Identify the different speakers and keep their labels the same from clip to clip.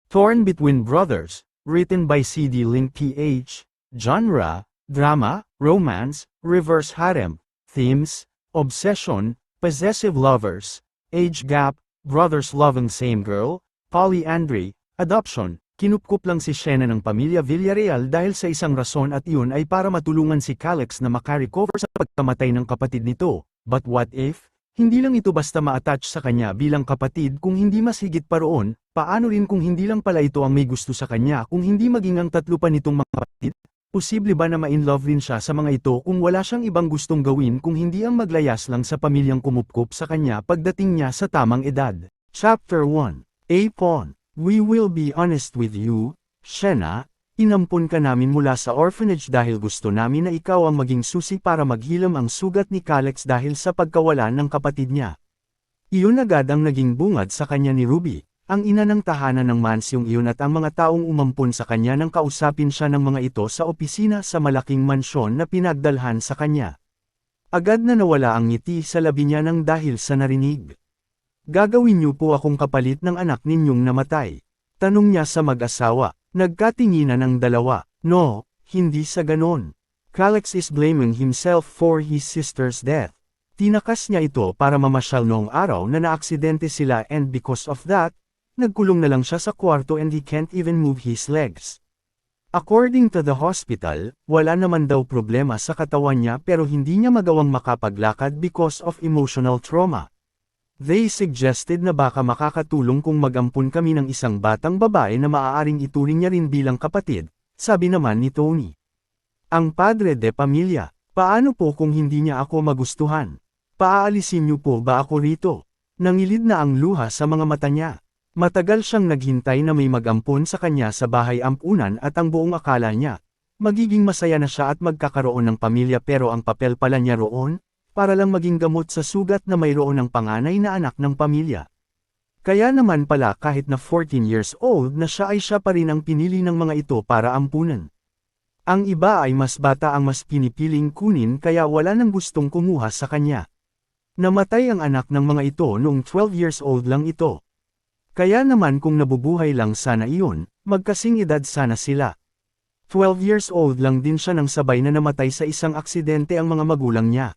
Speaker 1: Torn Between Brothers, written by CD Link PH, genre, drama, romance, reverse harem, themes, obsession, possessive lovers, age gap, brothers loving same girl, polyandry, adoption. Kinupkup lang si Shena ng pamilya Villarreal dahil sa isang rason at iyon ay para matulungan si Calix na makarecover sa pagkamatay ng kapatid nito. But what if? Hindi lang ito basta ma-attach sa kanya bilang kapatid kung hindi mas higit pa roon, paano rin kung hindi lang pala ito ang may gusto sa kanya kung hindi maging ang tatlo pa nitong mga kapatid? Posible ba na ma-inlove rin siya sa mga ito kung wala siyang ibang gustong gawin kung hindi ang maglayas lang sa pamilyang kumupkup sa kanya pagdating niya sa tamang edad? Chapter 1. A Pawn. We will be honest with you, Shena, inampun ka namin mula sa orphanage dahil gusto namin na ikaw ang maging susi para maghilam ang sugat ni Calix dahil sa pagkawalan ng kapatid niya. Iyon agad ang naging bungad sa kanya ni Ruby, ang ina ng tahanan ng mansyong iyon at ang mga taong umampun sa kanya nang kausapin siya ng mga ito sa opisina sa malaking mansyon na pinagdalhan sa kanya. Agad na nawala ang ngiti sa labi niya nang dahil sa narinig. Gagawin niyo po akong kapalit ng anak ninyong namatay. Tanong niya sa mag-asawa. Nagkatinginan ang dalawa. No, hindi sa ganon. Calix is blaming himself for his sister's death. Tinakas niya ito para mamasyal noong araw na naaksidente sila and because of that, nagkulong na lang siya sa kwarto and he can't even move his legs. According to the hospital, wala naman daw problema sa katawan niya pero hindi niya magawang makapaglakad because of emotional trauma. They suggested na baka makakatulong kung mag-ampun kami ng isang batang babae na maaaring ituring niya rin bilang kapatid, sabi naman ni Tony. Ang padre de pamilya, paano po kung hindi niya ako magustuhan? Paaalisin niyo po ba ako rito? Nangilid na ang luha sa mga mata niya. Matagal siyang naghintay na may mag-ampun sa kanya sa bahay ampunan at ang buong akala niya, magiging masaya na siya at magkakaroon ng pamilya pero ang papel pala niya roon, para lang maging gamot sa sugat na mayroon ng panganay na anak ng pamilya. Kaya naman pala kahit na 14 years old na siya ay siya pa rin ang pinili ng mga ito para ampunan. Ang iba ay mas bata ang mas pinipiling kunin kaya wala nang gustong kumuha sa kanya. Namatay ang anak ng mga ito noong 12 years old lang ito. Kaya naman kung nabubuhay lang sana iyon, magkasing edad sana sila. 12 years old lang din siya nang sabay na namatay sa isang aksidente ang mga magulang niya.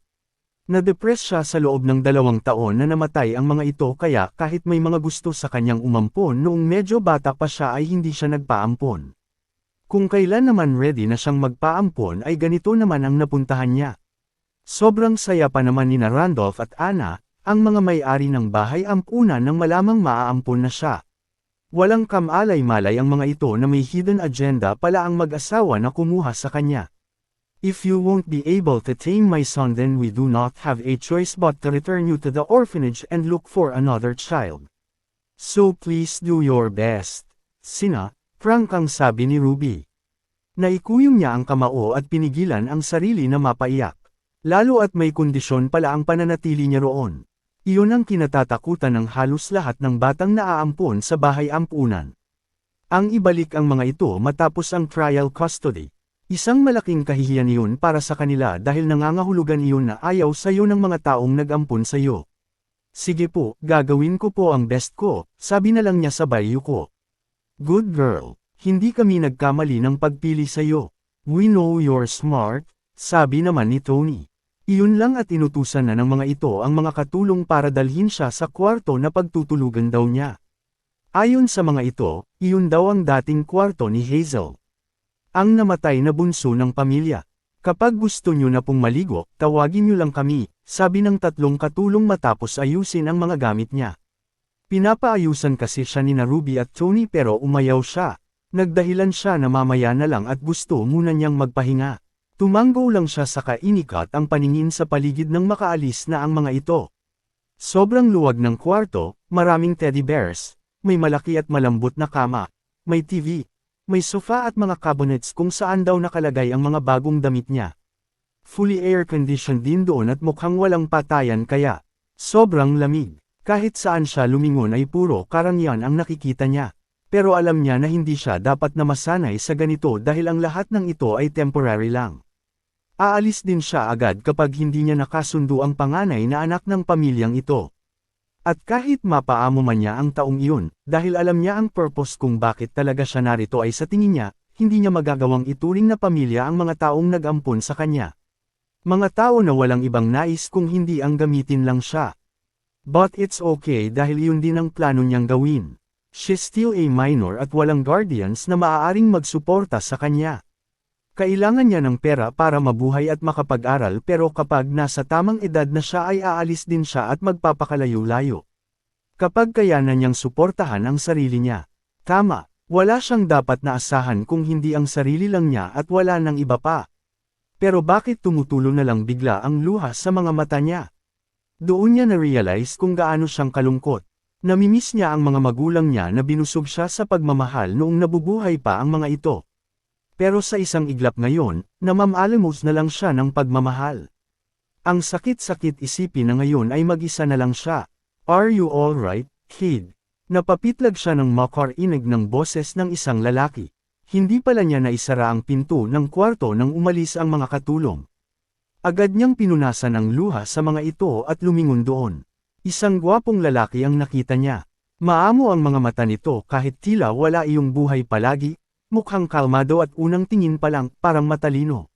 Speaker 1: Na-depress siya sa loob ng 2 taon na namatay ang mga ito kaya kahit may mga gusto sa kanyang umampon noong medyo bata pa siya ay hindi siya nagpaampon. Kung kailan naman ready na siyang magpaampon ay ganito naman ang napuntahan niya. Sobrang saya pa naman ni na Randolph at Anna, ang mga may-ari ng bahay ampunan nang malamang maaampon na siya. Walang kamalay-malay ang mga ito na may hidden agenda pala ang mag-asawa na kumuha sa kanya. If you won't be able to tame my son then we do not have a choice but to return you to the orphanage and look for another child. So please do your best. Sina, frank ang sabi ni Ruby. Naikuyom niya ang kamao at pinigilan ang sarili na mapaiyak. Lalo at may kondisyon pala ang pananatili niya roon. Iyon ang kinatatakutan ng halos lahat ng batang naaampon sa bahay ampunan. Ang ibalik ang mga ito matapos ang trial custody. Isang malaking kahihiyan iyon para sa kanila dahil nangangahulugan iyon na ayaw sayo ng mga taong nag-ampun sayo. Sige po, gagawin ko po ang best ko, sabi na lang niya sabay yuko. Good girl, hindi kami nagkamali ng pagpili sayo. We know you're smart, sabi naman ni Tony. Iyon lang at inutusan na ng mga ito ang mga katulong para dalhin siya sa kwarto na pagtutulugan daw niya. Ayon sa mga ito, iyon daw ang dating kwarto ni Hazel. Ang namatay na bunso ng pamilya. Kapag gusto nyo na pong maligo, tawagin nyo lang kami, sabi ng 3 katulong matapos ayusin ang mga gamit niya. Pinapaayusan kasi siya ni na Ruby at Tony pero umayaw siya. Nagdahilan siya na mamaya na lang at gusto muna niyang magpahinga. Tumanggo lang siya sa kainikat ang paningin sa paligid nang makaalis na ang mga ito. Sobrang luwag ng kwarto, maraming teddy bears, may malaki at malambot na kama, may TV. May sofa at mga cabinets kung saan daw nakalagay ang mga bagong damit niya. Fully air-conditioned din doon at mukhang walang patayan kaya sobrang lamig. Kahit saan siya lumingon ay puro karangyaan ang nakikita niya. Pero alam niya na hindi siya dapat na masanay sa ganito dahil ang lahat ng ito ay temporary lang. Aalis din siya agad kapag hindi niya nakasundo ang panganay na anak ng pamilyang ito. At kahit mapaamo man niya ang taong iyon, dahil alam niya ang purpose kung bakit talaga siya narito ay sa tingin niya, hindi niya magagawang ituring na pamilya ang mga taong nag-ampon sa kanya. Mga tao na walang ibang nais kung hindi ang gamitin lang siya. But it's okay dahil iyon din ang plano niyang gawin. She's still a minor at walang guardians na maaaring magsuporta sa kanya. Kailangan niya ng pera para mabuhay at makapag-aral pero kapag nasa tamang edad na siya ay aalis din siya at magpapakalayo-layo. Kapag kayanan niyang suportahan ang sarili niya. Tama, wala siyang dapat na asahan kung hindi ang sarili lang niya at wala nang iba pa. Pero bakit tumutulo na lang bigla ang luha sa mga mata niya? Doon niya na-realize kung gaano siyang kalungkot. Namimiss niya ang mga magulang niya na binusog siya sa pagmamahal noong nabubuhay pa ang mga ito. Pero sa isang iglap ngayon, namamalimos na lang siya ng pagmamahal. Ang sakit-sakit isipin na ngayon ay mag-isa na lang siya. Are you alright, kid? Napapitlag siya ng makarinig ng boses ng isang lalaki. Hindi pala niya naisara ang pinto ng kwarto nang umalis ang mga katulong. Agad niyang pinunasan ang luha sa mga ito at lumingon doon. Isang gwapong lalaki ang nakita niya. Maamo ang mga mata nito kahit tila wala iyong buhay palagi. Mukhang kalmado at unang tingin pa lang, parang matalino.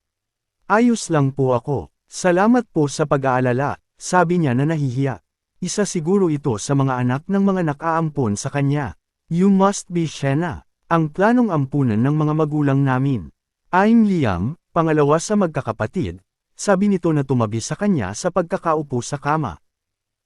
Speaker 1: Ayos lang po ako. Salamat po sa pag-aalala, sabi niya na nahihiya. Isa siguro ito sa mga anak ng mga nakaampon sa kanya. You must be Shena, ang planong ampunan ng mga magulang namin. I'm Liam, pangalawa sa magkakapatid, sabi nito na tumabi sa kanya sa pagkakaupo sa kama.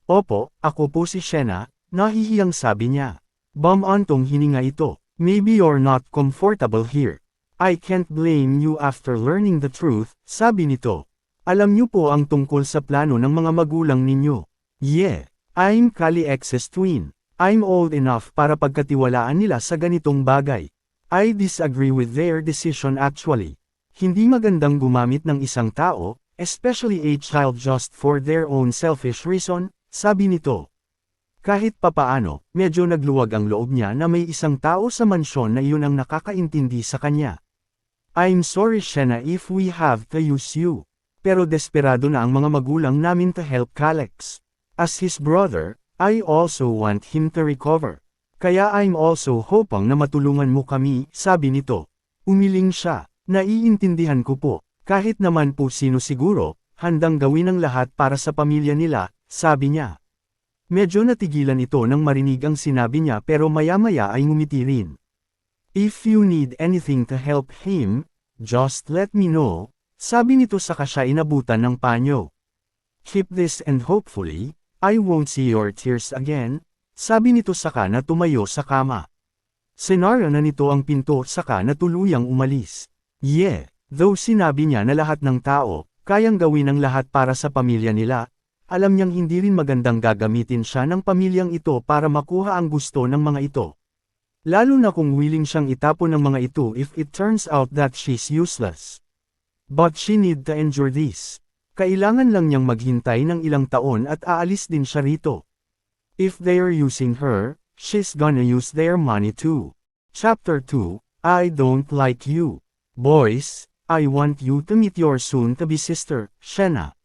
Speaker 1: Opo, ako po si Shena, nahihiyang sabi niya. Bumantong hininga ito. Maybe you're not comfortable here. I can't blame you after learning the truth, sabi nito. Alam niyo po ang tungkol sa plano ng mga magulang ninyo. Yeah, I'm Kali X's twin. I'm old enough para pagkatiwalaan nila sa ganitong bagay. I disagree with their decision actually. Hindi magandang gumamit ng isang tao, especially a child just for their own selfish reason, sabi nito. Kahit papaano, medyo nagluwag ang loob niya na may isang tao sa mansyon na iyon ang nakakaintindi sa kanya. I'm sorry Shena if we have to use you. Pero desperado na ang mga magulang namin to help Kalex. As his brother, I also want him to recover. Kaya I'm also hoping na matulungan mo kami, sabi nito. Umiling siya, naiintindihan ko po. Kahit naman po sino siguro, handang gawin ang lahat para sa pamilya nila, sabi niya. Medyo natigilan ito nang marinig ang sinabi niya pero maya-maya ay ngumiti rin. If you need anything to help him, just let me know, sabi nito saka siya inabutan ng panyo. Keep this and hopefully, I won't see your tears again, sabi nito saka na tumayo sa kama. Sinara na nito ang pinto saka na tuluyang umalis. Yeah, though sinabi niya na lahat ng tao, kayang gawin ang lahat para sa pamilya nila, alam niyang hindi rin magandang gagamitin siya ng pamilyang ito para makuha ang gusto ng mga ito. Lalo na kung willing siyang itapon ng mga ito if it turns out that she's useless. But she need to endure this. Kailangan lang niyang maghintay ng ilang taon at aalis din siya rito. If they're using her, she's gonna use their money too. Chapter 2, I don't like you. Boys, I want you to meet your soon-to-be sister, Shena.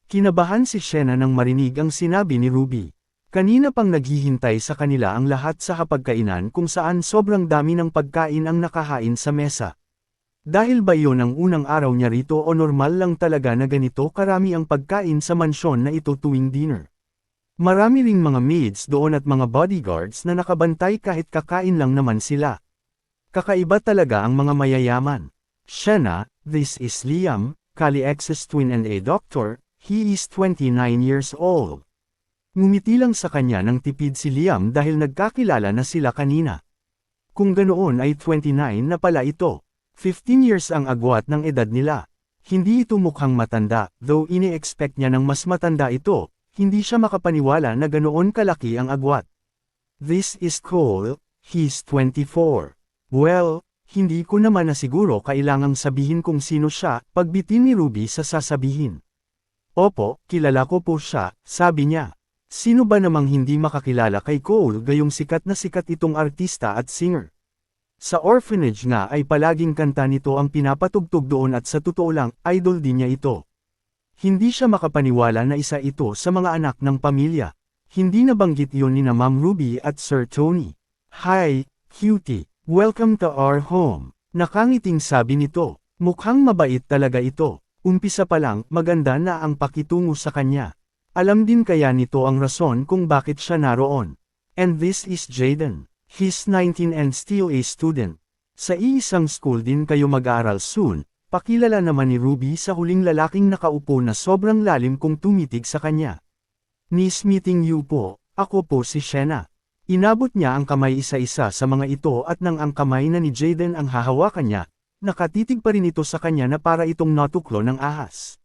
Speaker 1: Kinabahan si Shena nang marinig ang sinabi ni Ruby. Kanina pang naghihintay sa kanila ang lahat sa hapagkainan kung saan sobrang dami ng pagkain ang nakahain sa mesa. Dahil ba iyon ang unang araw niya rito o normal lang talaga na ganito karami ang pagkain sa mansyon na ito tuwing dinner? Marami ring mga maids doon at mga bodyguards na nakabantay kahit kakain lang naman sila. Kakaiba talaga ang mga mayayaman. Shena, this is Liam, Kali X's twin and a doctor. He is 29 years old. Ngumiti lang sa kanya ng tipid si Liam dahil nagkakilala na sila kanina. Kung ganoon ay 29 na pala ito. 15 years ang agwat ng edad nila. Hindi ito mukhang matanda, though ini-expect niya ng mas matanda ito, hindi siya makapaniwala na ganoon kalaki ang agwat. This is Cole, he's 24. Well, hindi ko naman na siguro kailangang sabihin kung sino siya, pagbitin ni Ruby sa sasabihin. Opo, kilala ko po siya, sabi niya. Sino ba namang hindi makakilala kay Cole gayong sikat na sikat itong artista at singer? Sa orphanage nga ay palaging kanta nito ang pinapatugtog doon at sa totoo lang, idol din niya ito. Hindi siya makapaniwala na isa ito sa mga anak ng pamilya. Hindi nabanggit yun ni na Ma'am Ruby at Sir Tony. Hi, cutie. Welcome to our home. Nakangiting sabi nito. Mukhang mabait talaga ito. Umpisa pa lang, maganda na ang pakitungo sa kanya. Alam din kaya nito ang rason kung bakit siya naroon. And this is Jaden. He's 19 and still a student. Sa iisang school din kayo mag-aaral soon. Pakilala naman ni Ruby sa huling lalaking nakaupo na sobrang lalim kung tumitig sa kanya. Nice meeting you po, ako po si Shena. Inabot niya ang kamay isa-isa sa mga ito at nang ang kamay na ni Jaden ang hahawakan niya, nakatitig pa rin ito sa kanya na para itong natuklo ng ahas.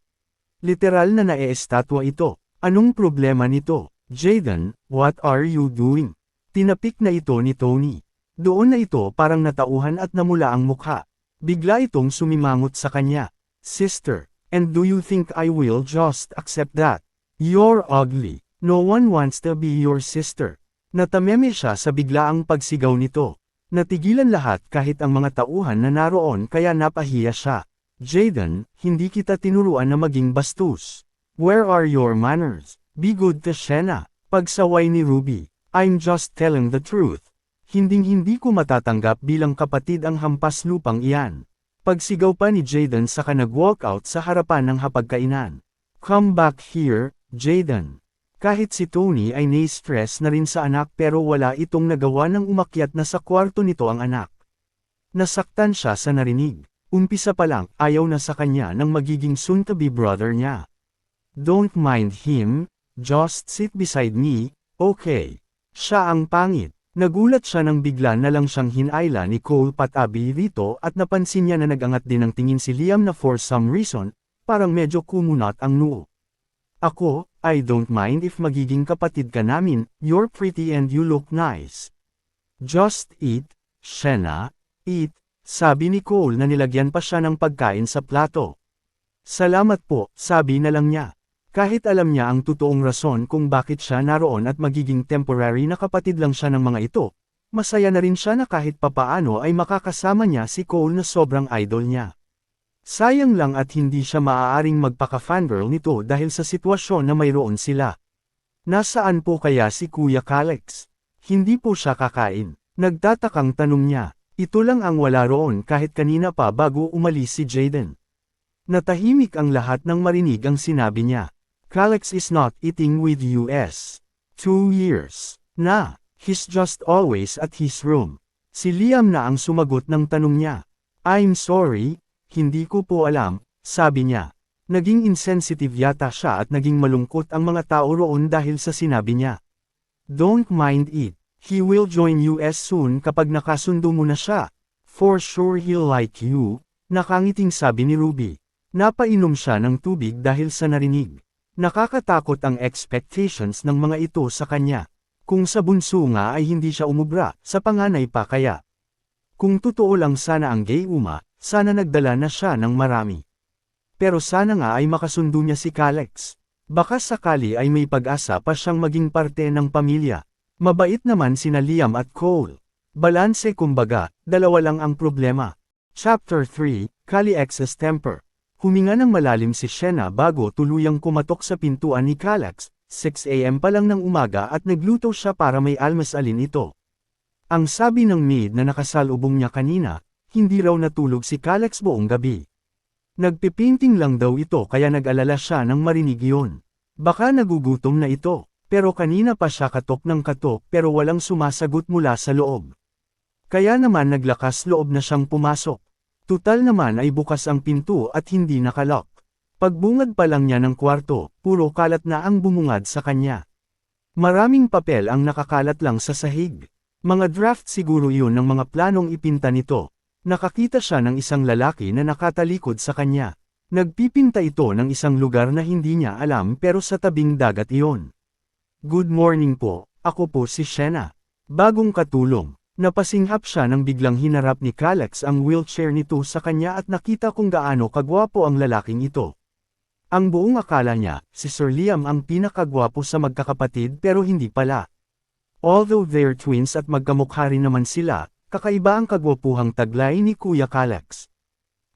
Speaker 1: Literal na naeestatwa ito. Anong problema nito? Jaden, what are you doing? Tinapik na ito ni Tony. Doon na ito parang natauhan at namula ang mukha. Bigla itong sumimangot sa kanya. Sister, and do you think I will just accept that? You're ugly. No one wants to be your sister. Natameme siya sa biglaang pagsigaw nito. Natigilan lahat kahit ang mga tauhan na naroon kaya napahiya siya. Jaden, hindi kita tinuruan na maging bastos. Where are your manners? Be good to Shena. Pagsaway ni Ruby. I'm just telling the truth. Hinding-hindi ko matatanggap bilang kapatid ang hampas lupang iyan. Pagsigaw pa ni Jaden saka nag-walkout sa harapan ng hapagkainan. Come back here, Jaden. Kahit si Tony ay nai-stress na rin sa anak pero wala itong nagawa nang umakyat na sa kwarto nito ang anak. Nasaktan siya sa narinig. Umpisa pa lang, ayaw na sa kanya ng magiging soon-to-be brother niya. Don't mind him, just sit beside me, okay. Siya ang pangit. Nagulat siya nang bigla na lang siyang hinayla ni Cole patabi rito at napansin niya na nagangat din ng tingin si Liam na for some reason, parang medyo kumunat ang noo. Ako, I don't mind if magiging kapatid ka namin, you're pretty and you look nice. Just eat, Shena, eat, sabi ni Cole na nilagyan pa siya ng pagkain sa plato. Salamat po, sabi na lang niya. Kahit alam niya ang totoong rason kung bakit siya naroon at magiging temporary na kapatid lang siya ng mga ito, masaya na rin siya na kahit papaano ay makakasama niya si Cole na sobrang idol niya. Sayang lang at hindi siya maaaring magpaka-fangirl nito dahil sa sitwasyon na mayroon sila. Nasaan po kaya si Kuya Calex? Hindi po siya kakain. Nagtatakang tanong niya. Ito lang ang wala roon kahit kanina pa bago umalis si Jaden. Natahimik ang lahat nang marinig ang sinabi niya. Calex is not eating with us. 2 years. Na, he's just always at his room. Si Liam na ang sumagot ng tanong niya. I'm sorry, hindi ko po alam, sabi niya. Naging insensitive yata siya at naging malungkot ang mga tao roon dahil sa sinabi niya. Don't mind it. He will join us soon kapag nakasundo mo na siya. For sure he'll like you, nakangiting sabi ni Ruby. Napainom siya ng tubig dahil sa narinig. Nakakatakot ang expectations ng mga ito sa kanya. Kung sa bunso nga ay hindi siya umubra, sa panganay pa kaya. Kung totoo lang sana ang gay uma, sana nagdala na siya ng marami. Pero sana nga ay makasundo niya si Calex. Baka sakali ay may pag-asa pa siyang maging parte ng pamilya. Mabait naman sina Liam at Cole. Balanse kumbaga, dalawa lang ang problema. Chapter 3, Calix's Temper. Huminga ng malalim si Shena bago tuluyang kumatok sa pintuan ni Calex, 6 AM pa lang ng umaga at nagluto siya para may almasalin ito. Ang sabi ng maid na nakasalubong niya kanina, hindi raw natulog si Calex buong gabi. Nagpipainting lang daw ito kaya nag-alala siya nang marinig yun. Baka nagugutom na ito, pero kanina pa siya katok ng katok pero walang sumasagot mula sa loob. Kaya naman naglakas loob na siyang pumasok. Tutal naman ay bukas ang pinto at hindi nakalock. Pagbungad pa lang niya ng kwarto, puro kalat na ang bumungad sa kanya. Maraming papel ang nakakalat lang sa sahig. Mga draft siguro yun ng mga planong ipinta nito. Nakakita siya ng isang lalaki na nakatalikod sa kanya. Nagpipinta ito ng isang lugar na hindi niya alam pero sa tabing dagat iyon. Good morning po, ako po si Shena. Bagong katulong. Napasinghap siya nang biglang hinarap ni Calex ang wheelchair nito sa kanya at nakita kung gaano kagwapo ang lalaking ito. Ang buong akala niya, si Sir Liam ang pinakagwapo sa magkakapatid pero hindi pala. Although they're twins at magkamukha rin naman sila, kakaiba ang kagwapuhang taglay ni Kuya Calex.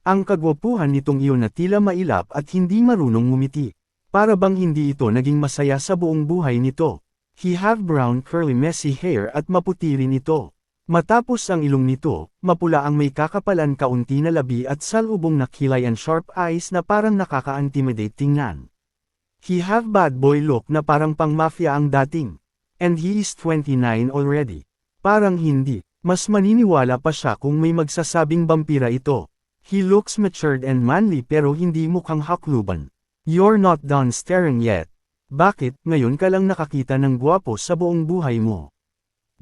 Speaker 1: Ang kagwapuhan nitong iyon na tila mailap at hindi marunong ngumiti. Para bang hindi ito naging masaya sa buong buhay nito. He have brown curly messy hair at maputi rin ito. Matapos ang ilong nito, mapula ang may kakapalan kaunti na labi at salubong na kilay and sharp eyes na parang nakaka-intimidate tingnan. He have bad boy look na parang pang-mafia ang dating. And he is 29 already. Parang hindi, mas maniniwala pa siya kung may magsasabing vampira ito. He looks matured and manly pero hindi mukhang hakluban. You're not done staring yet. Bakit, ngayon ka lang nakakita ng gwapo sa buong buhay mo?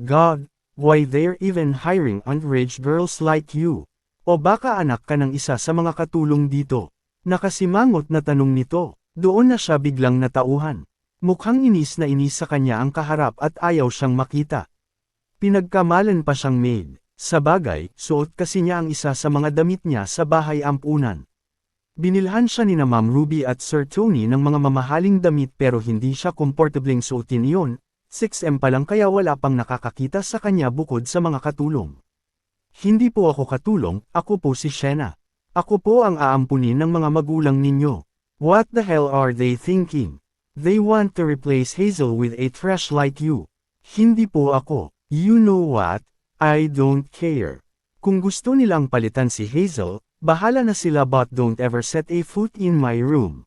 Speaker 1: God, why they're even hiring underage girls like you? O baka anak ka ng isa sa mga katulong dito? Nakasimangot na tanong nito, doon na siya biglang natauhan. Mukhang inis na inis sa kanya ang kaharap at ayaw siyang makita. Pinagkamalan pa siyang maid. Sa bagay, suot kasi niya ang isa sa mga damit niya sa bahay ampunan. Binilhan siya ni na Ma'am Ruby at Sir Tony ng mga mamahaling damit pero hindi siya komportableng suotin iyon, 6M pa lang kaya wala pang nakakakita sa kanya bukod sa mga katulong. Hindi po ako katulong, ako po si Shena. Ako po ang aampunin ng mga magulang ninyo. What the hell are they thinking? They want to replace Hazel with a trash like you. Hindi po ako. You know what? I don't care. Kung gusto nilang palitan si Hazel, bahala na sila but don't ever set a foot in my room.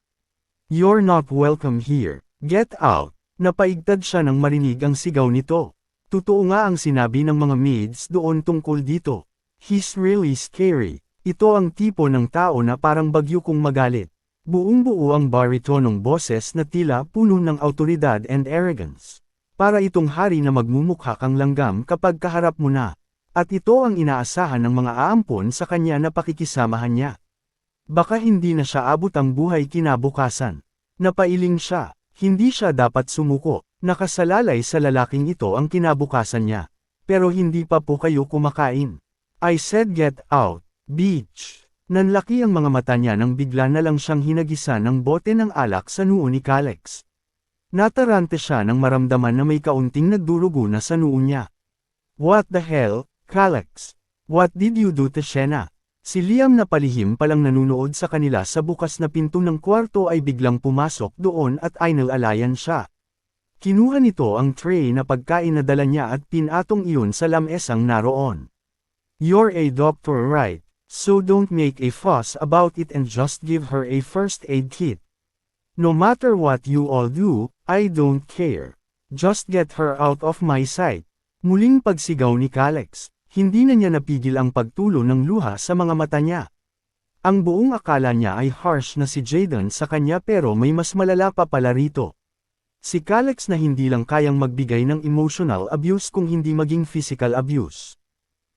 Speaker 1: You're not welcome here. Get out. Napaigtad siya nang marinig ang sigaw nito. Totoo nga ang sinabi ng mga maids doon tungkol dito. He's really scary. Ito ang tipo ng tao na parang bagyo kung magalit. Buong-buo ang baritonong boses na tila puno ng autoridad and arrogance. Para itong hari na magmumukha kang langgam kapag kaharap mo na. At ito ang inaasahan ng mga aampon sa kanya na pakikisamahan niya. Baka hindi na siya abot ang buhay kinabukasan. Napailing siya, hindi siya dapat sumuko. Nakasalalay sa lalaking ito ang kinabukasan niya. Pero hindi pa po kayo kumakain. I said get out, bitch. Nanlaki ang mga mata niya nang bigla na lang siyang hinagisa ng bote ng alak sa noo ni Calex. Natarante siya nang maramdaman na may kaunting nagdurugo na sa noo niya. What the hell, Calex? What did you do to Shena? Si Liam na palihim palang nanunood sa kanila sa bukas na pinto ng kwarto ay biglang pumasok doon at inilalayan siya. Kinuha nito ang tray na pagkain na dala niya at pinatong iyon sa lamesang naroon. You're a doctor, right? So don't make a fuss about it and just give her a first aid kit. No matter what you all do, I don't care. Just get her out of my sight. Muling pagsigaw ni Calex, hindi na niya napigil ang pagtulo ng luha sa mga mata niya. Ang buong akala niya ay harsh na si Jaden sa kanya pero may mas malala pa pala rito. Si Calex na hindi lang kayang magbigay ng emotional abuse kung hindi maging physical abuse.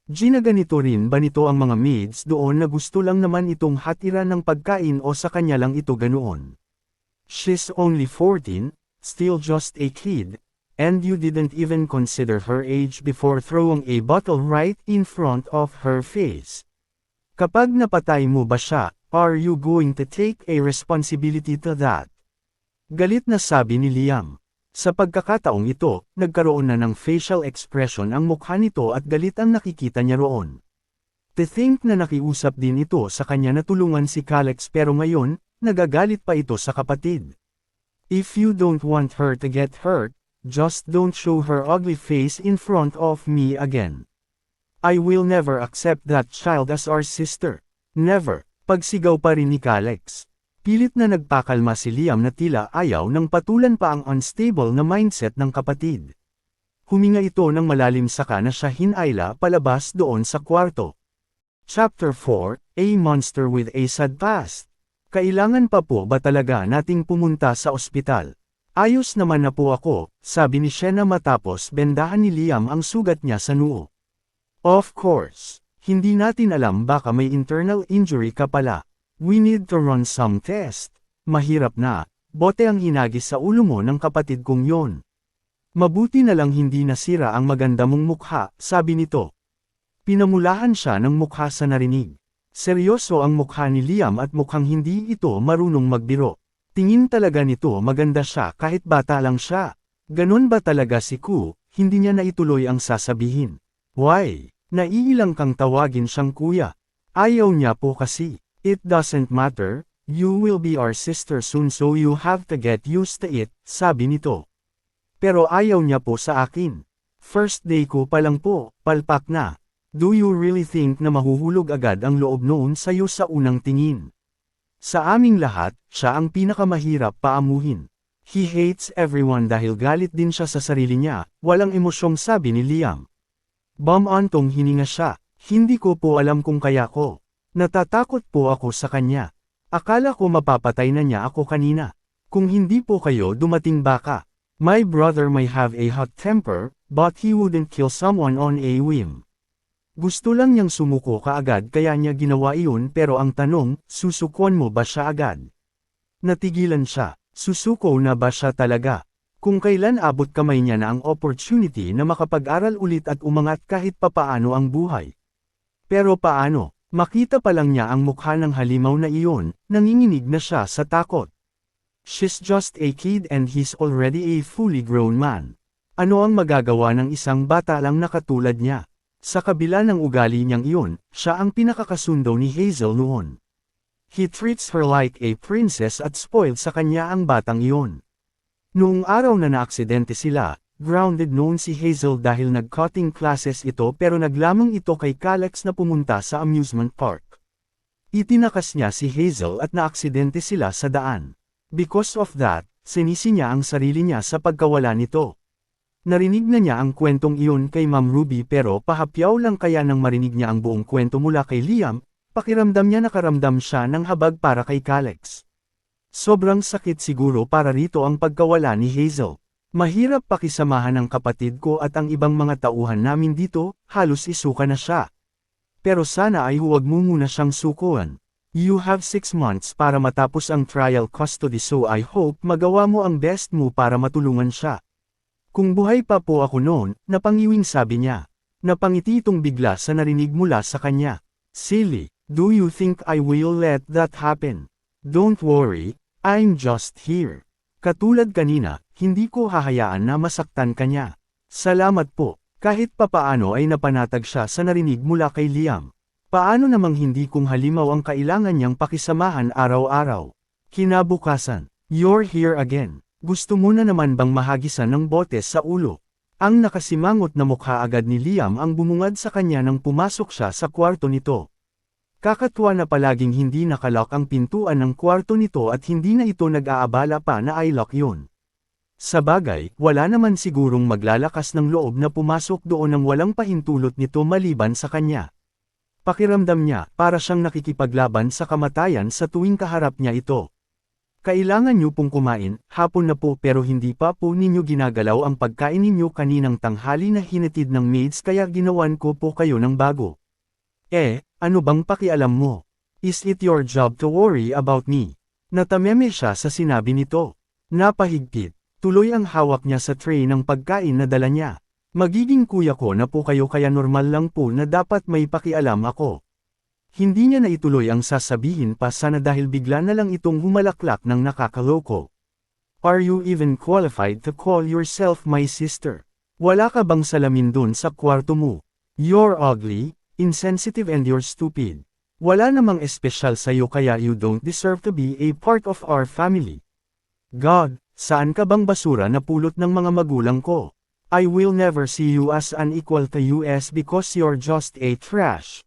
Speaker 1: Ginaganito rin ba nito ang mga maids doon na gusto lang naman itong hatiran ng pagkain o sa kanya lang ito ganoon? She's only 14, still just a kid, and you didn't even consider her age before throwing a bottle right in front of her face. Kapag napatay mo ba siya, are you going to take a responsibility to that? Galit na sabi ni Liam. Sa pagkakataong ito, nagkaroon na ng facial expression ang mukha nito at galit ang nakikita niya roon. To think na nakiusap din ito sa kanya na tulungan si Calex pero ngayon, nagagalit pa ito sa kapatid. If you don't want her to get hurt, just don't show her ugly face in front of me again. I will never accept that child as our sister. Never. Pagsigaw pa rin ni Calex. Pilit na nagpakalma si Liam na tila ayaw nang patulan pa ang unstable na mindset ng kapatid. Huminga ito ng malalim saka na siya hinayla palabas doon sa kwarto. Chapter 4, A Monster with a Sad Past. Kailangan pa po ba talaga nating pumunta sa ospital? Ayos naman na po ako, sabi ni Shena matapos bendahan ni Liam ang sugat niya sa noo. Of course, hindi natin alam baka may internal injury ka pala. We need to run some test. Mahirap na, bote ang hinagis sa ulo mo ng kapatid kong yon. Mabuti na lang hindi nasira ang maganda mong mukha, sabi nito. Pinamulahan siya ng mukha sa narinig. Seryoso ang mukha ni Liam at mukhang hindi ito marunong magbiro. Tingin talaga nito maganda siya kahit bata lang siya. Ganon ba talaga si Ku, hindi niya naituloy ang sasabihin. Why? Naiilang kang tawagin siyang kuya. Ayaw niya po kasi. It doesn't matter, you will be our sister soon so you have to get used to it, sabi nito. Pero ayaw niya po sa akin. First day ko pa lang po, palpak na. Do you really think na mahuhulog agad ang loob noon sa'yo sa unang tingin? Sa aming lahat, siya ang pinakamahirap paamuhin. He hates everyone dahil galit din siya sa sarili niya, walang emosyong sabi ni Liam. Bumantong hininga siya, hindi ko po alam kung kaya ko. Natatakot po ako sa kanya. Akala ko mapapatay na niya ako kanina. Kung hindi po kayo dumating baka. My brother may have a hot temper, but he wouldn't kill someone on a whim. Gusto lang niyang sumuko kaagad kaya niya ginawa iyon pero ang tanong, susukuan mo ba siya agad? Natigilan siya, susuko na ba siya talaga? Kung kailan abot kamay niya na ang opportunity na makapag-aral ulit at umangat kahit papaano ang buhay. Pero paano, makita pa lang niya ang mukha ng halimaw na iyon, nanginginig na siya sa takot. She's just a kid and he's already a fully grown man. Ano ang magagawa ng isang bata lang na katulad niya? Sa kabila ng ugali niyang iyon, siya ang pinakakasundo ni Hazel noon. He treats her like a princess at spoiled sa kanya ang batang iyon. Noong araw na naaksidente sila, grounded noon si Hazel dahil nag-cutting classes ito pero naglamang ito kay Calex na pumunta sa amusement park. Itinakas niya si Hazel at naaksidente sila sa daan. Because of that, sinisi niya ang sarili niya sa pagkawala nito. Narinig na niya ang kwentong iyon kay Ma'am Ruby pero pahapyaw lang kaya nang marinig niya ang buong kwento mula kay Liam, pakiramdam niya nakaramdam siya ng habag para kay Calex. Sobrang sakit siguro para rito ang pagkawala ni Hazel. Mahirap pakisamahan ng kapatid ko at ang ibang mga tauhan namin dito, halos isuka na siya. Pero sana ay huwag mo muna siyang sukuan. You have 6 months para matapos ang trial custody so I hope magawa mo ang best mo para matulungan siya. Kung buhay pa po ako noon, napangiwing sabi niya. Napangiti itong bigla sa narinig mula sa kanya. Silly, do you think I will let that happen? Don't worry, I'm just here. Katulad kanina, hindi ko hahayaan na masaktan kanya. Salamat po, kahit papaano ay napanatag siya sa narinig mula kay Liam. Paano namang hindi kung halimaw ang kailangan niyang pakisamahan araw-araw? Kinabukasan, you're here again. Gusto mo na naman bang mahagisan ng bote sa ulo? Ang nakasimangot na mukha agad ni Liam ang bumungad sa kanya nang pumasok siya sa kwarto nito. Kakatuwa na palaging hindi nakalock ang pintuan ng kwarto nito at hindi na ito nag-aabala pa na i-lock yun. Sa bagay, wala naman sigurong maglalakas ng loob na pumasok doon nang walang pahintulot nito maliban sa kanya. Pakiramdam niya, para siyang nakikipaglaban sa kamatayan sa tuwing kaharap niya ito. Kailangan niyo pong kumain, hapon na po pero hindi pa po ninyo ginagalaw ang pagkain ninyo kaninang tanghali na hinatid ng maids kaya ginawan ko po kayo ng bago. Ano bang pakialam mo? Is it your job to worry about me? Natameme siya sa sinabi nito. Napahigpit, tuloy ang hawak niya sa tray ng pagkain na dala niya. Magiging kuya ko na po kayo kaya normal lang po na dapat may pakialam ako. Hindi niya na ituloy ang sasabihin pa sana dahil bigla na lang itong humalaklak ng nakakaloko. Are you even qualified to call yourself my sister? Wala ka bang salamin dun sa kwarto mo? You're ugly, insensitive and you're stupid. Wala namang espesyal sa'yo kaya you don't deserve to be a part of our family. God, saan ka bang basura na pulot ng mga magulang ko? I will never see you as an equal to us because you're just a trash.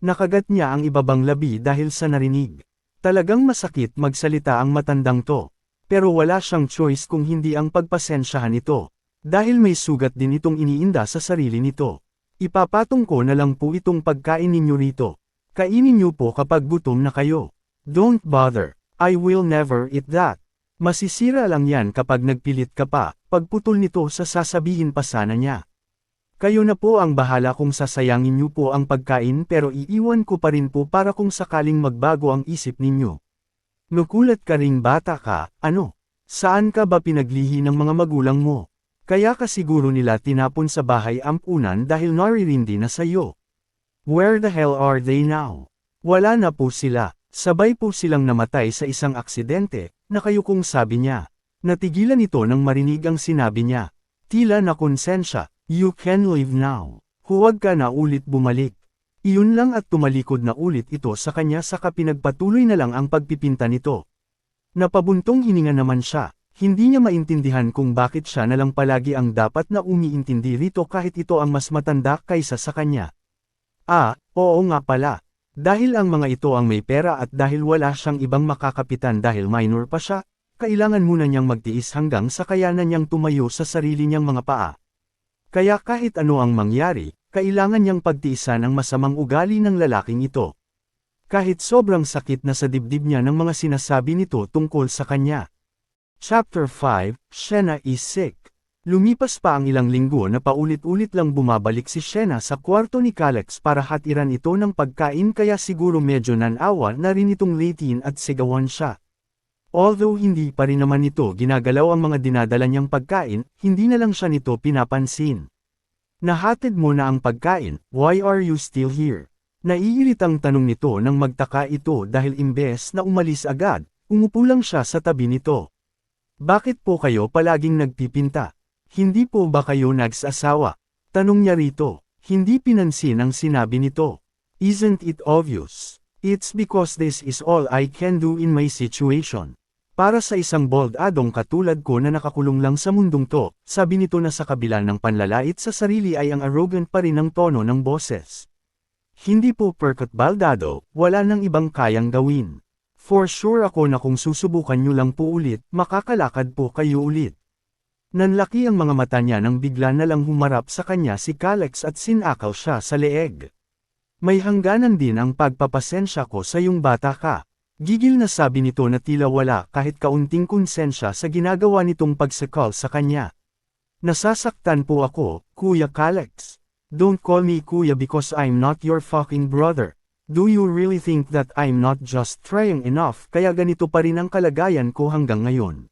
Speaker 1: Nakagat niya ang ibabang labi dahil sa narinig. Talagang masakit magsalita ang matandang to. Pero wala siyang choice kung hindi ang pagpasensyahan ito. Dahil may sugat din itong iniinda sa sarili nito. Ipapatong ko na lang po itong pagkain ninyo rito. Kainin niyo po kapag gutom na kayo. Don't bother, I will never eat that. Masisira lang yan kapag nagpilit ka pa, pagputol nito sa sasabihin pa sana niya. Kayo na po ang bahala kung sasayangin niyo po ang pagkain pero iiwan ko pa rin po para kung sakaling magbago ang isip ninyo. Nukulat ka ring bata ka, ano? Saan ka ba pinaglihi ng mga magulang mo? Kaya ka siguro nila tinapon sa bahay ampunan dahil naririndi na sa'yo. Where the hell are they now? Wala na po sila, sabay po silang namatay sa isang aksidente, nakayukong sabi niya. Natigilan ito nang marinig ang sinabi niya. Tila na konsensya, you can leave now. Huwag ka na ulit bumalik. Iyon lang at tumalikod na ulit ito sa kanya saka pinagpatuloy na lang ang pagpipinta nito. Napabuntong hininga naman siya. Hindi niya maintindihan kung bakit siya na lang palagi ang dapat na umiintindi rito kahit ito ang mas matanda kaysa sa kanya. Oo nga pala. Dahil ang mga ito ang may pera at dahil wala siyang ibang makakapitan dahil minor pa siya, kailangan muna niyang magtiis hanggang sa kayanan niyang tumayo sa sarili niyang mga paa. Kaya kahit ano ang mangyari, kailangan niyang pagtiisan ang masamang ugali ng lalaking ito. Kahit sobrang sakit na sa dibdib niya ng mga sinasabi nito tungkol sa kanya. Chapter 5, Shena is sick. Lumipas pa ang ilang linggo na paulit-ulit lang bumabalik si Shena sa kwarto ni Calex para hatiran ito ng pagkain kaya siguro medyo nanawa na rin itong litin at sigawan siya. Although hindi pa rin naman ito ginagalaw ang mga dinadala niyang pagkain, hindi na lang siya nito pinapansin. Nahatid mo na ang pagkain, why are you still here? Naiiritang tanong nito nang magtaka ito dahil imbes na umalis agad, umupo lang siya sa tabi nito. Bakit po kayo palaging nagpipinta? Hindi po ba kayo nagsasawa? Tanong niya rito. Hindi pinansin ang sinabi nito. Isn't it obvious? It's because this is all I can do in my situation. Para sa isang bold-adong katulad ko na nakakulong lang sa mundong to, sabi nito na sa kabila ng panlalait sa sarili ay ang arrogant pa rin ang tono ng boses. Hindi po porket baldado, wala nang ibang kayang gawin. For sure ako na kung susubukan nyo lang po ulit, makakalakad po kayo ulit. Nanlaki ang mga mata niya nang bigla na lang humarap sa kanya si Calex at sinakaw siya sa leeg. May hangganan din ang pagpapasensya ko sa iyong bata ka. Gigil na sabi nito na tila wala kahit kaunting konsensya sa ginagawa nitong pagsakal sa kanya. Nasasaktan po ako, Kuya Calex. Don't call me Kuya because I'm not your fucking brother. Do you really think that I'm not just trying enough kaya ganito pa rin ang kalagayan ko hanggang ngayon?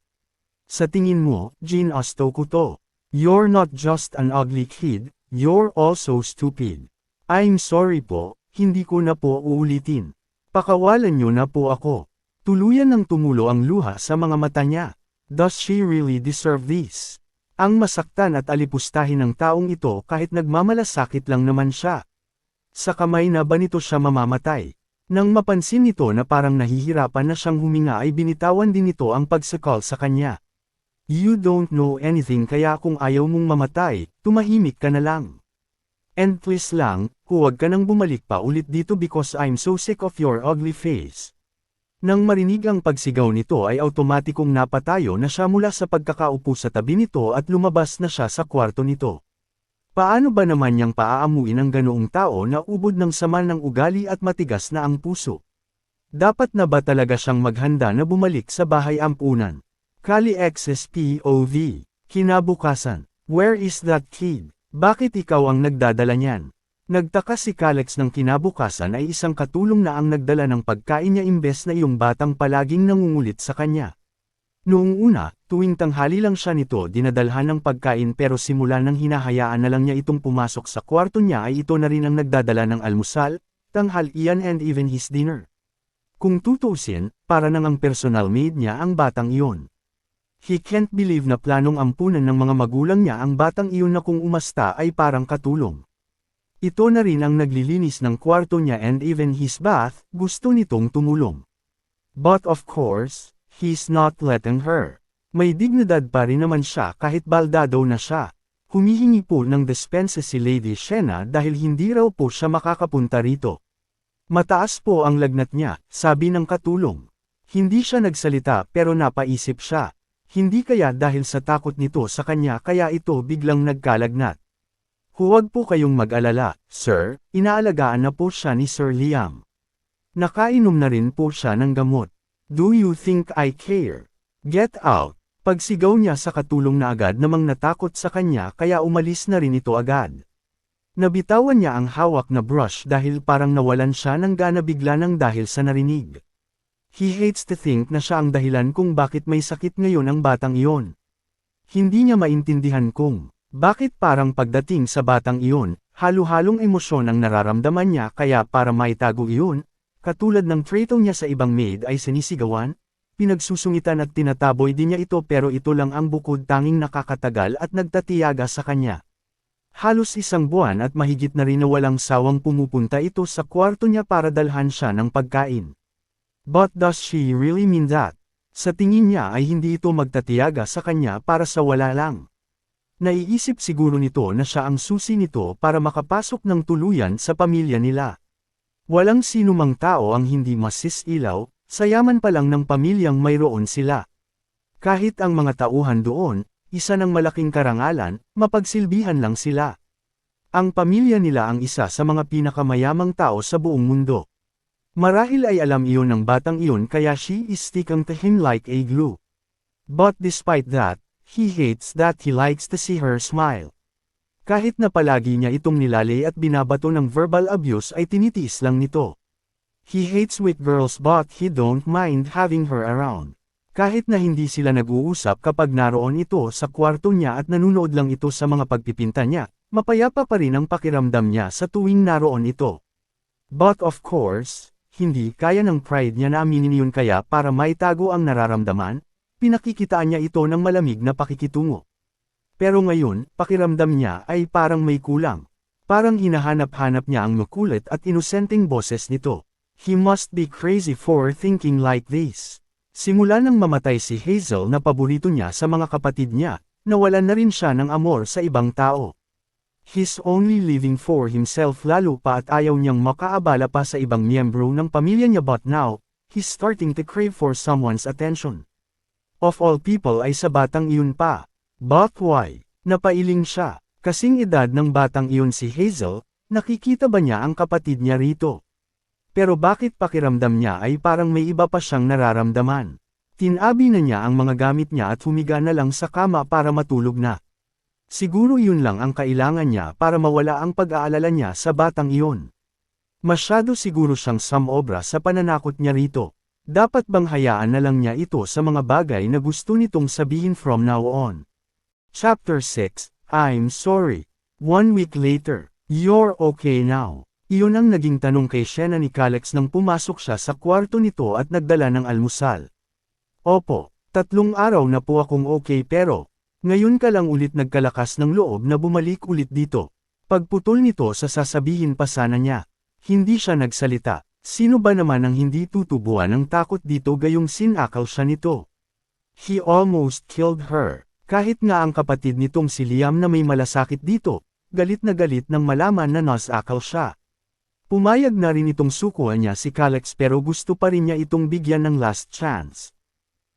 Speaker 1: Sa tingin mo, ginusto ko to. You're not just an ugly kid, you're also stupid. I'm sorry po, hindi ko na po uulitin. Pakawalan niyo na po ako. Tuluyan ng tumulo ang luha sa mga mata niya. Does she really deserve this? Ang masaktan at alipustahin ng taong ito kahit nagmamalasakit lang naman siya. Sa kamay na ba nito siya mamamatay? Nang mapansin nito na parang nahihirapan na siyang huminga ay binitawan din nito ang pagsakal sa kanya. You don't know anything kaya kung ayaw mong mamatay, tumahimik ka na lang. And please lang, huwag ka nang bumalik pa ulit dito because I'm so sick of your ugly face. Nang marinig ang pagsigaw nito ay automatikong napatayo na siya mula sa pagkakaupo sa tabi nito at lumabas na siya sa kwarto nito. Paano ba naman niyang paaamuin ang ganoong tao na ubod ng sama ng ugali at matigas na ang puso? Dapat na ba talaga siyang maghanda na bumalik sa bahay ampunan? Kali XSPOV. Kinabukasan. Where is that kid? Bakit ikaw ang nagdadala niyan? Nagtaka si Calex ng kinabukasan ay isang katulong na ang nagdala ng pagkain niya imbes na iyong batang palaging nangungulit sa kanya. Noong una, tuwing tanghali lang siya nito dinadalhan ng pagkain pero simula nang hinahayaan na lang niya itong pumasok sa kwarto niya ay ito na rin ang nagdadala ng almusal, tanghalian and even his dinner. Kung tutuusin, para nang ang personal maid niya ang batang iyon. He can't believe na planong ampunan ng mga magulang niya ang batang iyon na kung umasta ay parang katulong. Ito na rin ang naglilinis ng kwarto niya and even his bath, gusto nitong tumulong. But of course, he's not letting her. May dignidad pa rin naman siya kahit baldado na siya. Humihingi po ng dispensa si Lady Shena dahil hindi raw po siya makakapunta rito. Mataas po ang lagnat niya, sabi ng katulong. Hindi siya nagsalita pero napaisip siya. Hindi kaya dahil sa takot nito sa kanya kaya ito biglang nagkalagnat. Huwag po kayong mag-alala, sir, inaalagaan na po siya ni Sir Liam. Nakainom na rin po siya ng gamot. Do you think I care? Get out! Pagsigaw niya sa katulong na agad namang natakot sa kanya kaya umalis na rin ito agad. Nabitawan niya ang hawak na brush dahil parang nawalan siya ng gana bigla nang dahil sa narinig. He hates to think na siya ang dahilan kung bakit may sakit ngayon ang batang iyon. Hindi niya maintindihan kung bakit parang pagdating sa batang iyon, halo-halong emosyon ang nararamdaman niya kaya para maitago iyon, katulad ng trato niya sa ibang maid ay sinisigawan, pinagsusungitan at tinataboy din niya ito pero ito lang ang bukod tanging nakakatagal at nagtatiyaga sa kanya. Halos isang buwan at mahigit na rin na walang sawang pumupunta ito sa kwarto niya para dalhan siya ng pagkain. But does she really mean that? Sa tingin niya ay hindi ito magtatiyaga sa kanya para sa wala lang. Naiisip siguro nito na siya ang susi nito para makapasok ng tuluyan sa pamilya nila. Walang sinumang tao ang hindi masisilaw, sa yaman pa lang ng pamilyang mayroon sila. Kahit ang mga tauhan doon, isa ng malaking karangalan, mapagsilbihan lang sila. Ang pamilya nila ang isa sa mga pinakamayamang tao sa buong mundo. Marahil ay alam iyon ng batang iyon kaya she is sticking to him like a glue. But despite that, he hates that he likes to see her smile. Kahit na palagi niya itong nilalay at binabato ng verbal abuse ay tinitiis lang nito. He hates weak girls but he don't mind having her around. Kahit na hindi sila nag-uusap kapag naroon ito sa kwarto niya at nanunood lang ito sa mga pagpipinta niya, mapayapa pa rin ang pakiramdam niya sa tuwing naroon ito. But of course, hindi kaya ng pride niya na aminin yun kaya para maitago ang nararamdaman, pinakikitaan niya ito ng malamig na pakikitungo. Pero ngayon, pakiramdam niya ay parang may kulang. Parang hinahanap-hanap niya ang makulit at inosenteng boses nito. He must be crazy for thinking like this. Simula nang mamatay si Hazel na paborito niya sa mga kapatid niya, nawalan na rin siya ng amor sa ibang tao. He's only living for himself lalo pa at ayaw niyang makaabala pa sa ibang miyembro ng pamilya niya but now, he's starting to crave for someone's attention. Of all people ay sa batang iyon pa. But why? Napailing siya. Kasing edad ng batang iyon si Hazel, nakikita ba niya ang kapatid niya rito? Pero bakit pakiramdam niya ay parang may iba pa siyang nararamdaman? Tinabi na niya ang mga gamit niya at humiga na lang sa kama para matulog na. Siguro yun lang ang kailangan niya para mawala ang pag-aalala niya sa batang iyon. Masyado siguro siyang samobra sa pananakot niya rito. Dapat bang hayaan na lang niya ito sa mga bagay na gusto nitong sabihin from now on? Chapter 6, I'm sorry. 1 week later, you're okay now. Iyon ang naging tanong kay Shena ni Calex nang pumasok siya sa kwarto nito at nagdala ng almusal. Opo, 3 araw na po akong okay pero, ngayon ka lang ulit nagkalakas ng loob na bumalik ulit dito. Pagputol nito sa sasabihin pa sana niya. Hindi siya nagsalita. Sino ba naman ang hindi tutubuan ng takot dito gayong sinakaw siya nito? He almost killed her. Kahit nga ang kapatid nitong si Liam na may malasakit dito, galit na galit nang malaman na nasakaw siya. Pumayag na rin itong sukuan niya si Calex pero gusto pa rin niya itong bigyan ng last chance.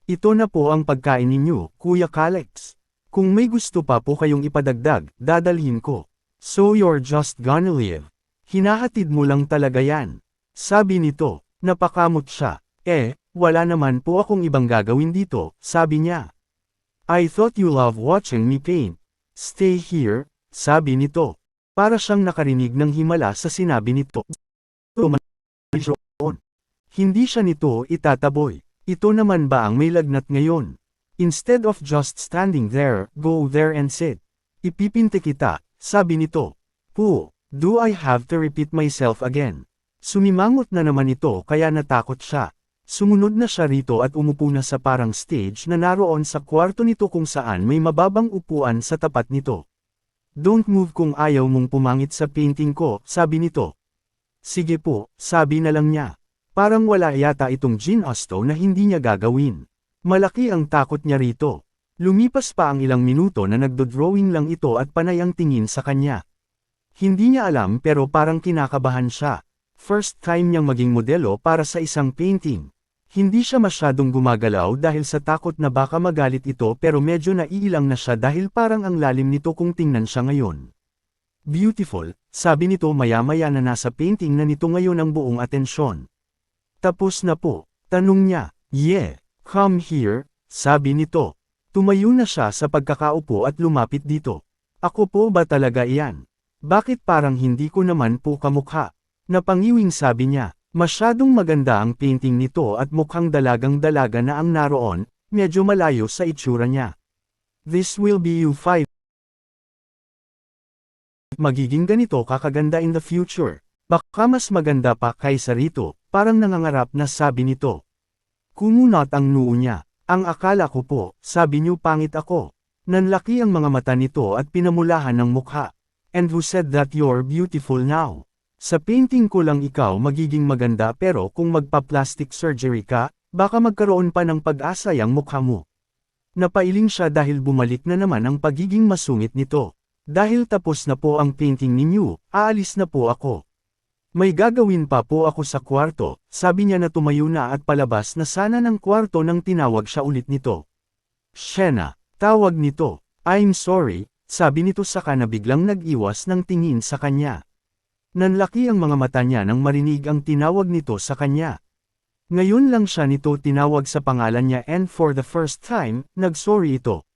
Speaker 1: Ito na po ang pagkain ninyo, Kuya Calex. Kung may gusto pa po kayong ipadagdag, dadalhin ko. So you're just gonna leave. Hinahatid mo lang talaga yan. Sabi nito, napakamot siya. Wala naman po akong ibang gagawin dito, sabi niya. I thought you love watching me paint. Stay here, sabi nito. Para siyang nakarinig ng himala sa sinabi nito. Hindi siya nito itataboy. Ito naman ba ang may lagnat ngayon? Instead of just standing there, go there and sit. Ipipinte kita, sabi nito. Do I have to repeat myself again? Sumimangot na naman ito kaya natakot siya. Sumunod na siya rito at umupo na sa parang stage na naroon sa kwarto nito kung saan may mababang upuan sa tapat nito. Don't move kung ayaw mong pumangit sa painting ko, sabi nito. Sige po, sabi na lang niya. Parang wala yata itong ginusto na hindi niya gagawin. Malaki ang takot niya rito. Lumipas pa ang ilang minuto na nagdo-drawing lang ito at panay ang tingin sa kanya. Hindi niya alam pero parang kinakabahan siya. First time niyang maging modelo para sa isang painting. Hindi siya masyadong gumagalaw dahil sa takot na baka magalit ito pero medyo naiilang na siya dahil parang ang lalim nito kung tingnan siya ngayon. Beautiful, sabi nito maya-maya na nasa painting na nito ngayon ang buong atensyon. Tapos na po, tanong niya. Yeah, come here, sabi nito. Tumayo na siya sa pagkakaupo at lumapit dito. Ako po ba talaga iyan? Bakit parang hindi ko naman po kamukha? Napangiwing sabi niya. Masyadong maganda ang painting nito at mukhang dalagang-dalaga na ang naroon, medyo malayo sa itsura niya. This will be you 5. Magiging ganito kakaganda in the future. Baka mas maganda pa kaysa rito, parang nangangarap na sabi nito. Kumunot ang noo niya. Ang akala ko po, sabi niyo pangit ako. Nanlaki ang mga mata nito at pinamulahan ng mukha. And who said that you're beautiful now? Sa painting ko lang ikaw magiging maganda pero kung magpa-plastic surgery ka, Baka magkaroon pa ng pag-asa ang mukha mo. Napailing siya dahil bumalik na naman ang pagiging masungit nito. Dahil tapos na po ang painting ninyo, aalis na po ako. May gagawin pa po ako sa kwarto, sabi niya na tumayo na at palabas na sana ng kwarto nang tinawag siya ulit nito. Shena, tawag nito. I'm sorry, sabi nito saka na biglang nag-iwas ng tingin sa kanya. Nanlaki ang mga mata niya nang marinig ang tinawag nito sa kanya. Ngayon lang siya nito tinawag sa pangalan niya and for the first time, nag-sorry ito.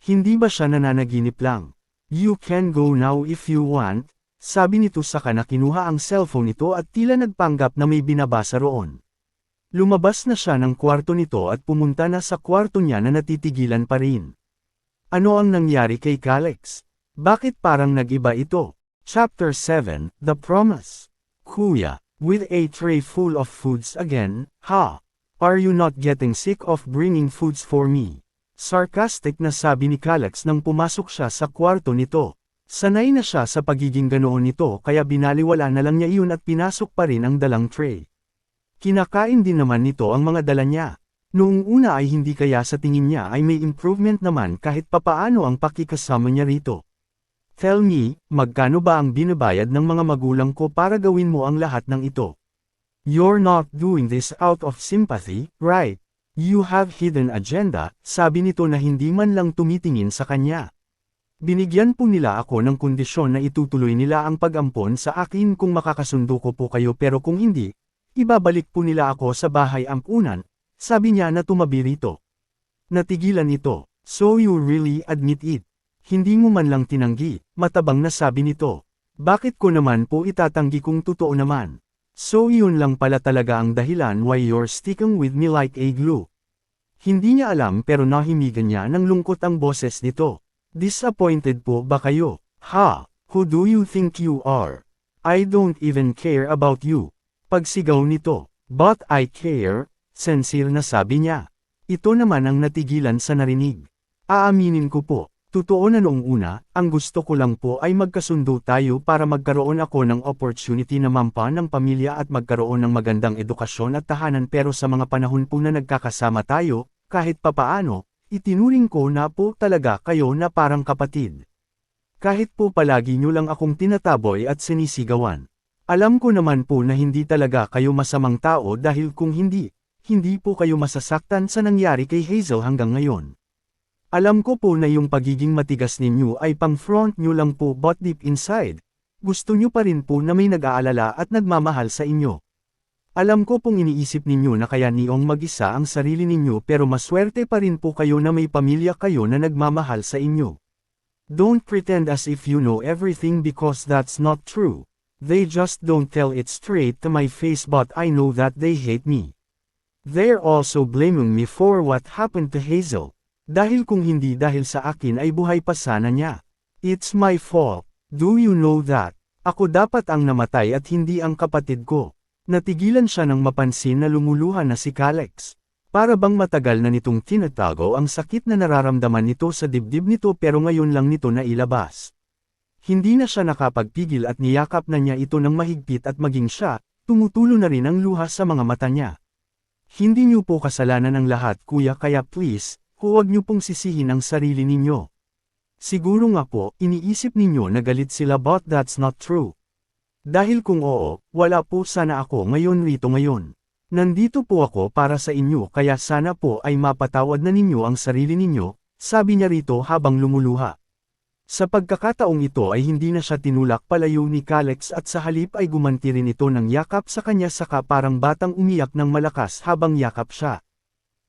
Speaker 1: Hindi ba siya nananaginip lang? You can go now if you want, sabi nito saka na kinuha ang cellphone nito at tila nagpanggap na may binabasa roon. Lumabas na siya ng kwarto nito at pumunta na sa kwarto niya na natitigilan pa rin. Ano ang nangyari kay Calix? Bakit parang nag-iba ito? Chapter 7, The Promise. Kuya, with a tray full of foods again, ha? Are you not getting sick of bringing foods for me? Sarcastic na sabi ni Calix nang pumasok siya sa kwarto nito. Sanay na siya sa pagiging ganoon nito kaya binaliwala na lang niya iyon at pinasok pa rin ang dalang tray. Kinakain din naman nito ang mga dala niya. Noong una ay hindi kaya sa tingin niya ay may improvement naman kahit papaano ang pakikasama niya rito. Tell me, magkano ba ang binabayad ng mga magulang ko para gawin mo ang lahat ng ito? You're not doing this out of sympathy, right? You have hidden agenda, sabi nito na hindi man lang tumitingin sa kanya. Binigyan po nila ako ng kondisyon na itutuloy nila ang pag-ampon sa akin kung makakasundo ko po kayo pero kung hindi, ibabalik po nila ako sa bahay ampunan, sabi niya na tumabi rito. Natigilan ito, so you really admit it. Hindi mo man lang tinanggi, matabang na sabi nito. Bakit ko naman po itatanggi kung totoo naman? So yun lang pala talaga ang dahilan why you're sticking with me like a glue. Hindi niya alam pero nahimigan niya ng lungkot ang boses nito. Disappointed po ba kayo? Ha? Who do you think you are? I don't even care about you. Pagsigaw nito. But I care, sincere na sabi niya. Ito naman ang natigilan sa narinig. Aaminin ko po. Totoo na noong una, ang gusto ko lang po ay magkasundo tayo para magkaroon ako ng opportunity na mampa ng pamilya at magkaroon ng magandang edukasyon at tahanan pero sa mga panahon po na nagkakasama tayo, kahit papaano, itinuring ko na po talaga kayo na parang kapatid. Kahit po palagi nyo lang akong tinataboy at sinisigawan. Alam ko naman po na hindi talaga kayo masamang tao dahil kung hindi po kayo masasaktan sa nangyari kay Hazel hanggang ngayon. Alam ko po na yung pagiging matigas ninyo ay pang-front nyo lang po but deep inside, gusto nyo pa rin po na may nag-aalala at nagmamahal sa inyo. Alam ko pong iniisip ninyo na kaya niyong mag-isa ang sarili ninyo pero maswerte pa rin po kayo na may pamilya kayo na nagmamahal sa inyo. Don't pretend as if you know everything because that's not true. They just don't tell it straight to my face but I know that they hate me. They're also blaming me for what happened to Hazel. Dahil kung hindi dahil sa akin ay buhay pa sana niya. It's my fault. Do you know that? Ako dapat ang namatay at hindi ang kapatid ko. Natigilan siya nang mapansin na lumuluha na si Calix. Para bang matagal na nitong tinatago ang sakit na nararamdaman nito sa dibdib nito pero ngayon lang nito nailabas. Hindi na siya nakapagpigil at niyakap na niya ito ng mahigpit at maging siya, tumutulo na rin ang luha sa mga mata niya. Hindi niyo po kasalanan ang lahat kuya kaya please, huwag niyo pong sisihin ang sarili ninyo. Siguro nga po, iniisip ninyo na galit sila but that's not true. Dahil kung oo, wala po sana ako ngayon rito ngayon. Nandito po ako para sa inyo kaya sana po ay mapatawad na ninyo ang sarili ninyo, sabi niya rito habang lumuluha. Sa pagkakataong ito ay hindi na siya tinulak palayo ni Calix at sa halip ay gumanti rin ito ng yakap sa kanya saka parang batang umiyak ng malakas habang yakap siya.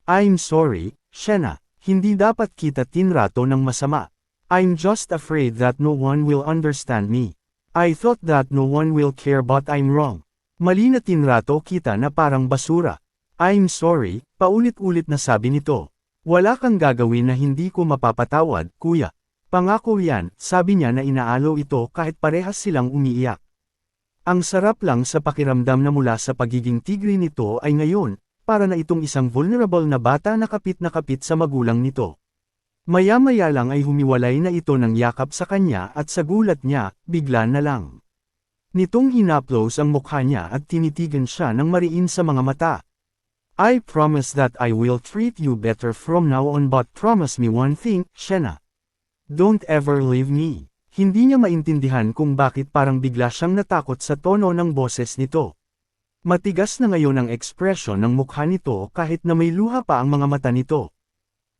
Speaker 1: I'm sorry, Shena, hindi dapat kita tinrato ng masama. I'm just afraid that no one will understand me. I thought that no one will care but I'm wrong. Mali na tinrato kita na parang basura. I'm sorry, paulit-ulit na sabi nito. Wala kang gagawin na hindi ko mapapatawad, kuya. Pangako yan, sabi niya na inaalo ito kahit parehas silang umiiyak. Ang sarap lang sa pakiramdam na mula sa pagiging tigre nito ay ngayon, para na itong isang vulnerable na bata na kapit sa magulang nito. Maya-maya lang ay humiwalay na ito ng yakap sa kanya at sa gulat niya, bigla na lang. Nitong hinaplos ang mukha niya at tinitigan siya ng mariin sa mga mata. I promise that I will treat you better from now on, but promise me one thing, Shena. Don't ever leave me. Hindi niya maintindihan kung bakit parang bigla siyang natakot sa tono ng boses nito. Matigas na ngayon ang ekspresyon ng mukha nito kahit na may luha pa ang mga mata nito.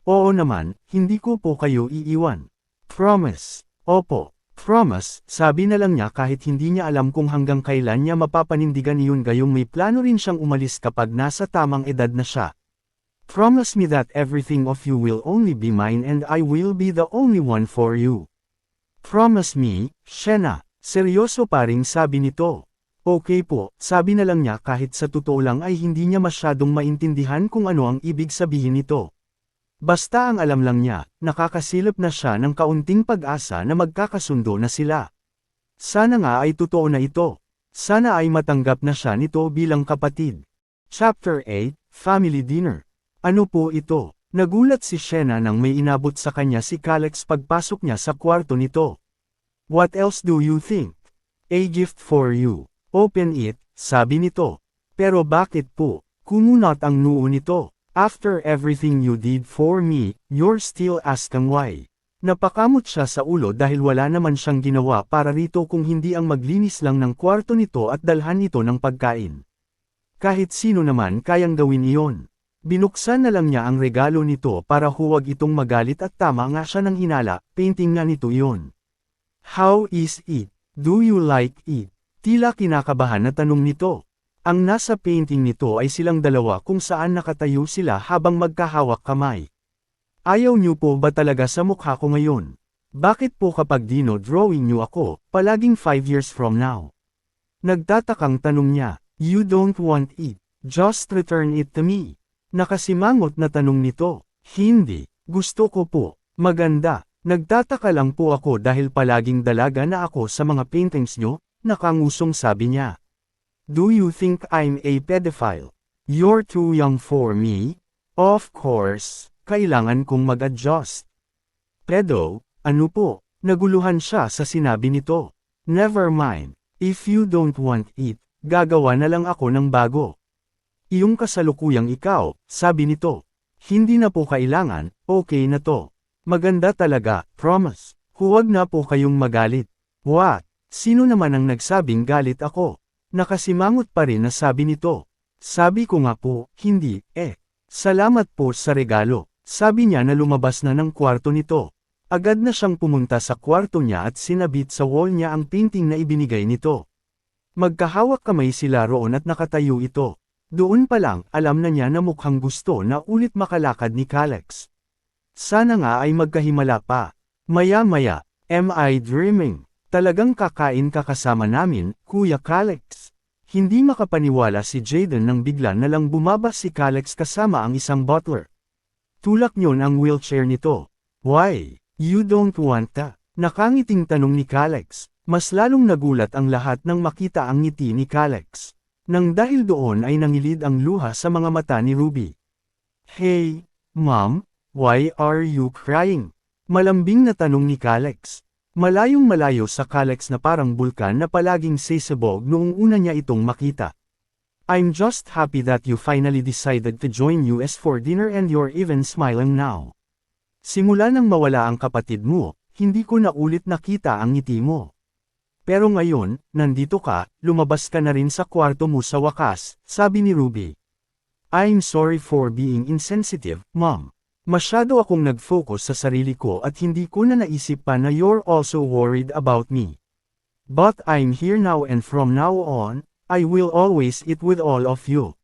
Speaker 1: Oo naman, hindi ko po kayo iiwan. Promise. Opo. Promise, sabi na lang niya kahit hindi niya alam kung hanggang kailan niya mapapanindigan iyon, gayong may plano rin siyang umalis kapag nasa tamang edad na siya. Promise me that everything of you will only be mine and I will be the only one for you. Promise me, Shena. Seryoso pa ring sabi nito. Okay po, sabi na lang niya kahit sa totoo lang ay hindi niya masyadong maintindihan kung ano ang ibig sabihin nito. Basta ang alam lang niya, nakakasilip na siya ng kaunting pag-asa na magkakasundo na sila. Sana nga ay totoo na ito. Sana ay matanggap na siya nito bilang kapatid. Chapter 8, Family Dinner. Ano po ito? Nagulat si Shena nang may inabot sa kanya si Calex pagpasok niya sa kwarto nito. What else do you think? A gift for you. Open it, sabi nito. Pero bakit po? Kumunot ang noo nito. After everything you did for me, you're still asking why. Napakamot siya sa ulo dahil wala naman siyang ginawa para rito kung hindi ang maglinis lang ng kwarto nito at dalhan ito ng pagkain. Kahit sino naman kayang gawin iyon. Binuksan na lang niya ang regalo nito para huwag itong magalit at tama nga siya ng hinala, painting nga nito iyon. How is it? Do you like it? Tila kinakabahan na tanong nito. Ang nasa painting nito ay silang dalawa kung saan nakatayo sila habang magkahawak kamay. Ayaw niyo po ba talaga sa mukha ko ngayon? Bakit po kapag dino-drawing niyo ako, palaging 5 years from now? Nagtatakang tanong niya, you don't want it, just return it to me. Nakasimangot na tanong nito, hindi, gusto ko po, maganda. Nagtataka lang po ako dahil palaging dalaga na ako sa mga paintings niyo, nakangusong sabi niya. Do you think I'm a pedophile? You're too young for me? Of course, kailangan kong mag-adjust. Pedo, ano po? Naguluhan siya sa sinabi nito. Never mind, if you don't want it, gagawa na lang ako ng bago. Iyong kasalukuyang ikaw, sabi nito. Hindi na po kailangan, okay na to. Maganda talaga, promise. Huwag na po kayong magalit. What? Sino naman ang nagsabing galit ako? Nakasimangot pa rin na sabi nito. Sabi ko nga po, hindi, Salamat po sa regalo. Sabi niya na lumabas na ng kwarto nito. Agad na siyang pumunta sa kwarto niya at sinabit sa wall niya ang painting na ibinigay nito. Magkahawak kamay sila roon at nakatayo ito. Doon pa lang, alam na niya na mukhang gusto na ulit makalakad ni Calex. Sana nga ay magkahimala pa. Maya-maya, am I dreaming? Talagang kakain ka kasama namin, Kuya Calex. Hindi makapaniwala si Jaden nang bigla na lang bumaba si Calex kasama ang isang butler. Tulak niyon ang wheelchair nito. Why? You don't want that? Nakangiting tanong ni Calex. Mas lalong nagulat ang lahat nang makita ang ngiti ni Calex. Nang dahil doon ay nangilid ang luha sa mga mata ni Ruby. Hey, Mom, why are you crying? Malambing na tanong ni Calex. Malayong malayo sa Calex na parang bulkan na palaging sisabog noong una niya itong makita. I'm just happy that you finally decided to join us for dinner and you're even smiling now. Simula nang mawala ang kapatid mo, hindi ko na ulit nakita ang ngiti mo. Pero ngayon, nandito ka, lumabas ka na rin sa kwarto mo sa wakas, sabi ni Ruby. I'm sorry for being insensitive, Mom. Masyado akong nag-focus sa sarili ko at hindi ko na naisip pa na you're also worried about me. But I'm here now and from now on, I will always eat with all of you.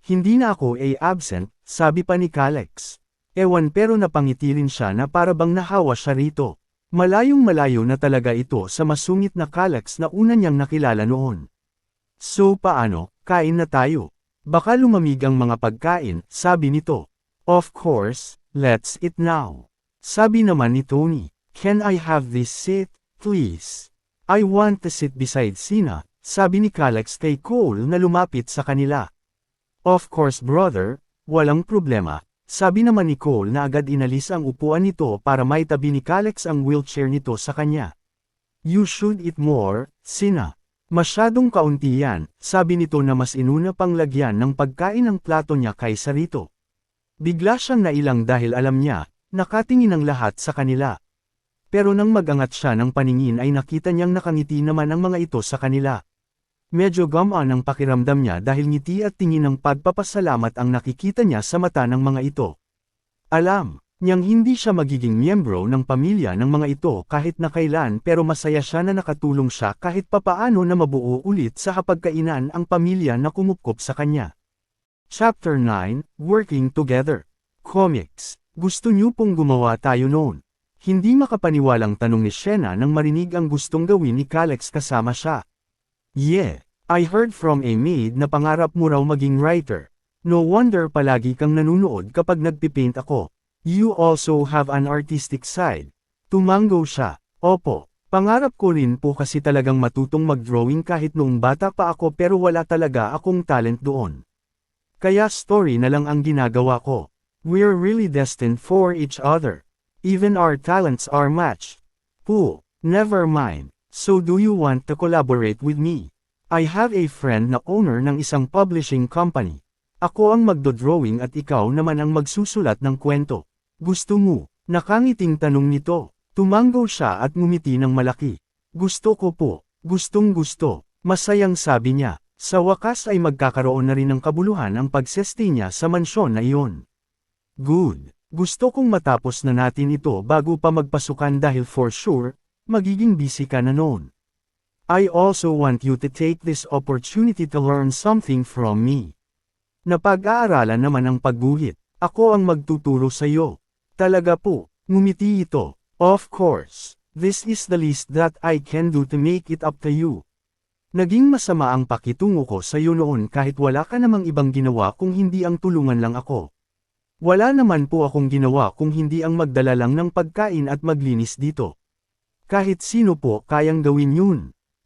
Speaker 1: Hindi na ako absent, sabi pa ni Calex. Ewan pero napangiti rin siya na para bang nahawa siya rito. Malayong malayo na talaga ito sa masungit na Calex na una niyang nakilala noon. So paano, kain na tayo. Baka lumamig ang mga pagkain, sabi nito. Of course, let's eat now. Sabi naman ni Tony, can I have this seat, please? I want to sit beside Sina, sabi ni Calex kay Cole na lumapit sa kanila. Of course brother, walang problema, sabi naman ni Cole na agad inalis ang upuan nito para maitabi ni Calex ang wheelchair nito sa kanya. You should eat more, Sina. Masyadong kaunti yan, sabi nito na mas inuna pang lagyan ng pagkain ng plato niya kaysa rito. Bigla siyang nailang dahil alam niya, nakatingin ang lahat sa kanila. Pero nang magangat siya ng paningin ay nakita niyang nakangiti naman ang mga ito sa kanila. Medyo gumaan ang pakiramdam niya dahil ngiti at tingin ng pagpapasalamat ang nakikita niya sa mata ng mga ito. Alam niyang hindi siya magiging miyembro ng pamilya ng mga ito kahit na kailan pero masaya siya na nakatulong siya kahit papaano na mabuo ulit sa hapagkainan ang pamilya na kumupkop sa kanya. Chapter 9, Working Together. Comics. Gusto niyo pong gumawa tayo noon? Hindi makapaniwalang tanong ni Shena nang marinig ang gustong gawin ni Kalex kasama siya. Yeah, I heard from a maid na pangarap mo raw maging writer. No wonder palagi kang nanunood kapag nagpipaint ako. You also have an artistic side. Tumango siya. Opo, pangarap ko rin po kasi talagang matutong mag-drawing kahit noong bata pa ako pero wala talaga akong talent doon. Kaya story na lang ang ginagawa ko. We're really destined for each other. Even our talents are matched. Pooh, never mind. So do you want to collaborate with me? I have a friend na owner ng isang publishing company. Ako ang magdodrawing at ikaw naman ang magsusulat ng kwento. Gusto mo? Nakangiting tanong nito. Tumango siya at ngumiti ng malaki. Gusto ko po. Gustong gusto. Masayang sabi niya. Sa wakas ay magkakaroon na rin ng kabuluhan ang pagsestay niya sa mansyon na iyon. Good. Gusto kong matapos na natin ito bago pa magpasukan dahil for sure, magiging busy ka na noon. I also want you to take this opportunity to learn something from me. Napag-aaralan naman ang pagguhit. Ako ang magtuturo sa iyo. Talaga po, ngumiti ito. Of course, this is the least that I can do to make it up to you. Naging masama ang pakitungo ko sa iyo noon kahit wala ka namang ibang ginawa kung hindi ang tulungan lang ako. Wala naman po akong ginawa kung hindi ang magdala lang ng pagkain at maglinis dito. Kahit sino po kayang gawin yun.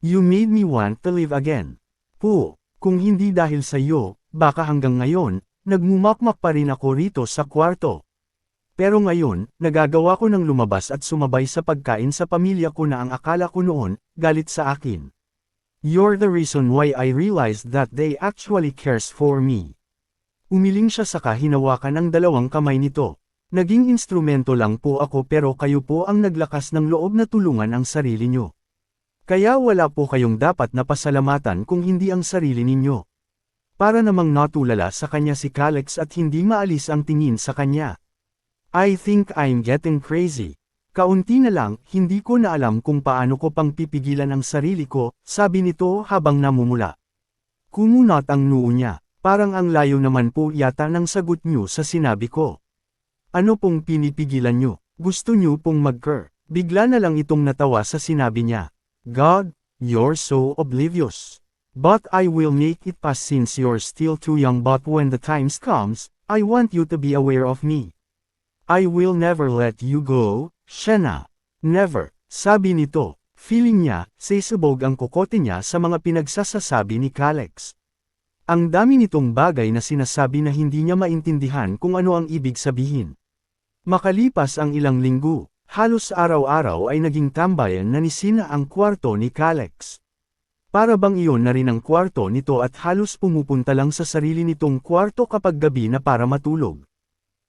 Speaker 1: You made me want to live again. Po, kung hindi dahil sa iyo, baka hanggang ngayon, nagmumakmak pa rin ako rito sa kwarto. Pero ngayon, nagagawa ko ng lumabas at sumabay sa pagkain sa pamilya ko na ang akala ko noon, galit sa akin. You're the reason why I realized that they actually cares for me. Umiling siya saka hinawakan ang dalawang kamay nito. Naging instrumento lang po ako pero kayo po ang naglakas ng loob na tulungan ang sarili nyo. Kaya wala po kayong dapat na pasalamatan kung hindi ang sarili ninyo. Para namang natulala sa kanya si Kalex at hindi maalis ang tingin sa kanya. I think I'm getting crazy. Kaunti na lang, hindi ko na alam kung paano ko pang pipigilan ang sarili ko, sabi nito habang namumula. Kumunat ang noo niya. Parang ang layo naman po yata ng sagot niyo sa sinabi ko. Ano pong pinipigilan niyo? Gusto niyo pong mag-ker? Bigla na lang itong natawa sa sinabi niya. God, you're so oblivious. But I will make it pass since you're still too young but when the times comes, I want you to be aware of me. I will never let you go, Shena. Never, sabi nito. Feeling niya, sisubog ang kokote niya sa mga pinagsasasabi ni Kalex. Ang dami nitong bagay na sinasabi na hindi niya maintindihan kung ano ang ibig sabihin. Makalipas ang ilang linggo, halos araw-araw ay naging tambayan na ni Shena ang kwarto ni Kalex. Para bang iyon na rin ang kwarto nito at halos pumupunta lang sa sarili nitong kwarto kapag gabi na para matulog.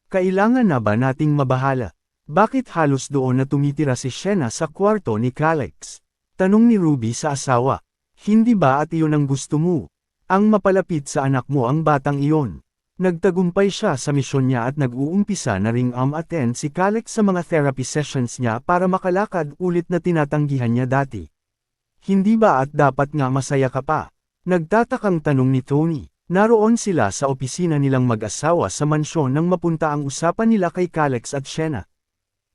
Speaker 1: Kailangan na ba nating mabahala? Bakit halos doon na tumitira si Shena sa kwarto ni Kalex? Tanong ni Ruby sa asawa. Hindi ba at iyon ang gusto mo? Ang mapalapit sa anak mo ang batang iyon. Nagtagumpay siya sa misyon niya at nag-uumpisa na ring attend si Kalex sa mga therapy sessions niya para makalakad ulit na tinatanggihan niya dati. Hindi ba at dapat nga masaya ka pa? Nagtatakang tanong ni Tony. Naroon sila sa opisina nilang mag-asawa sa mansyon nang mapunta ang usapan nila kay Kalex at Shena.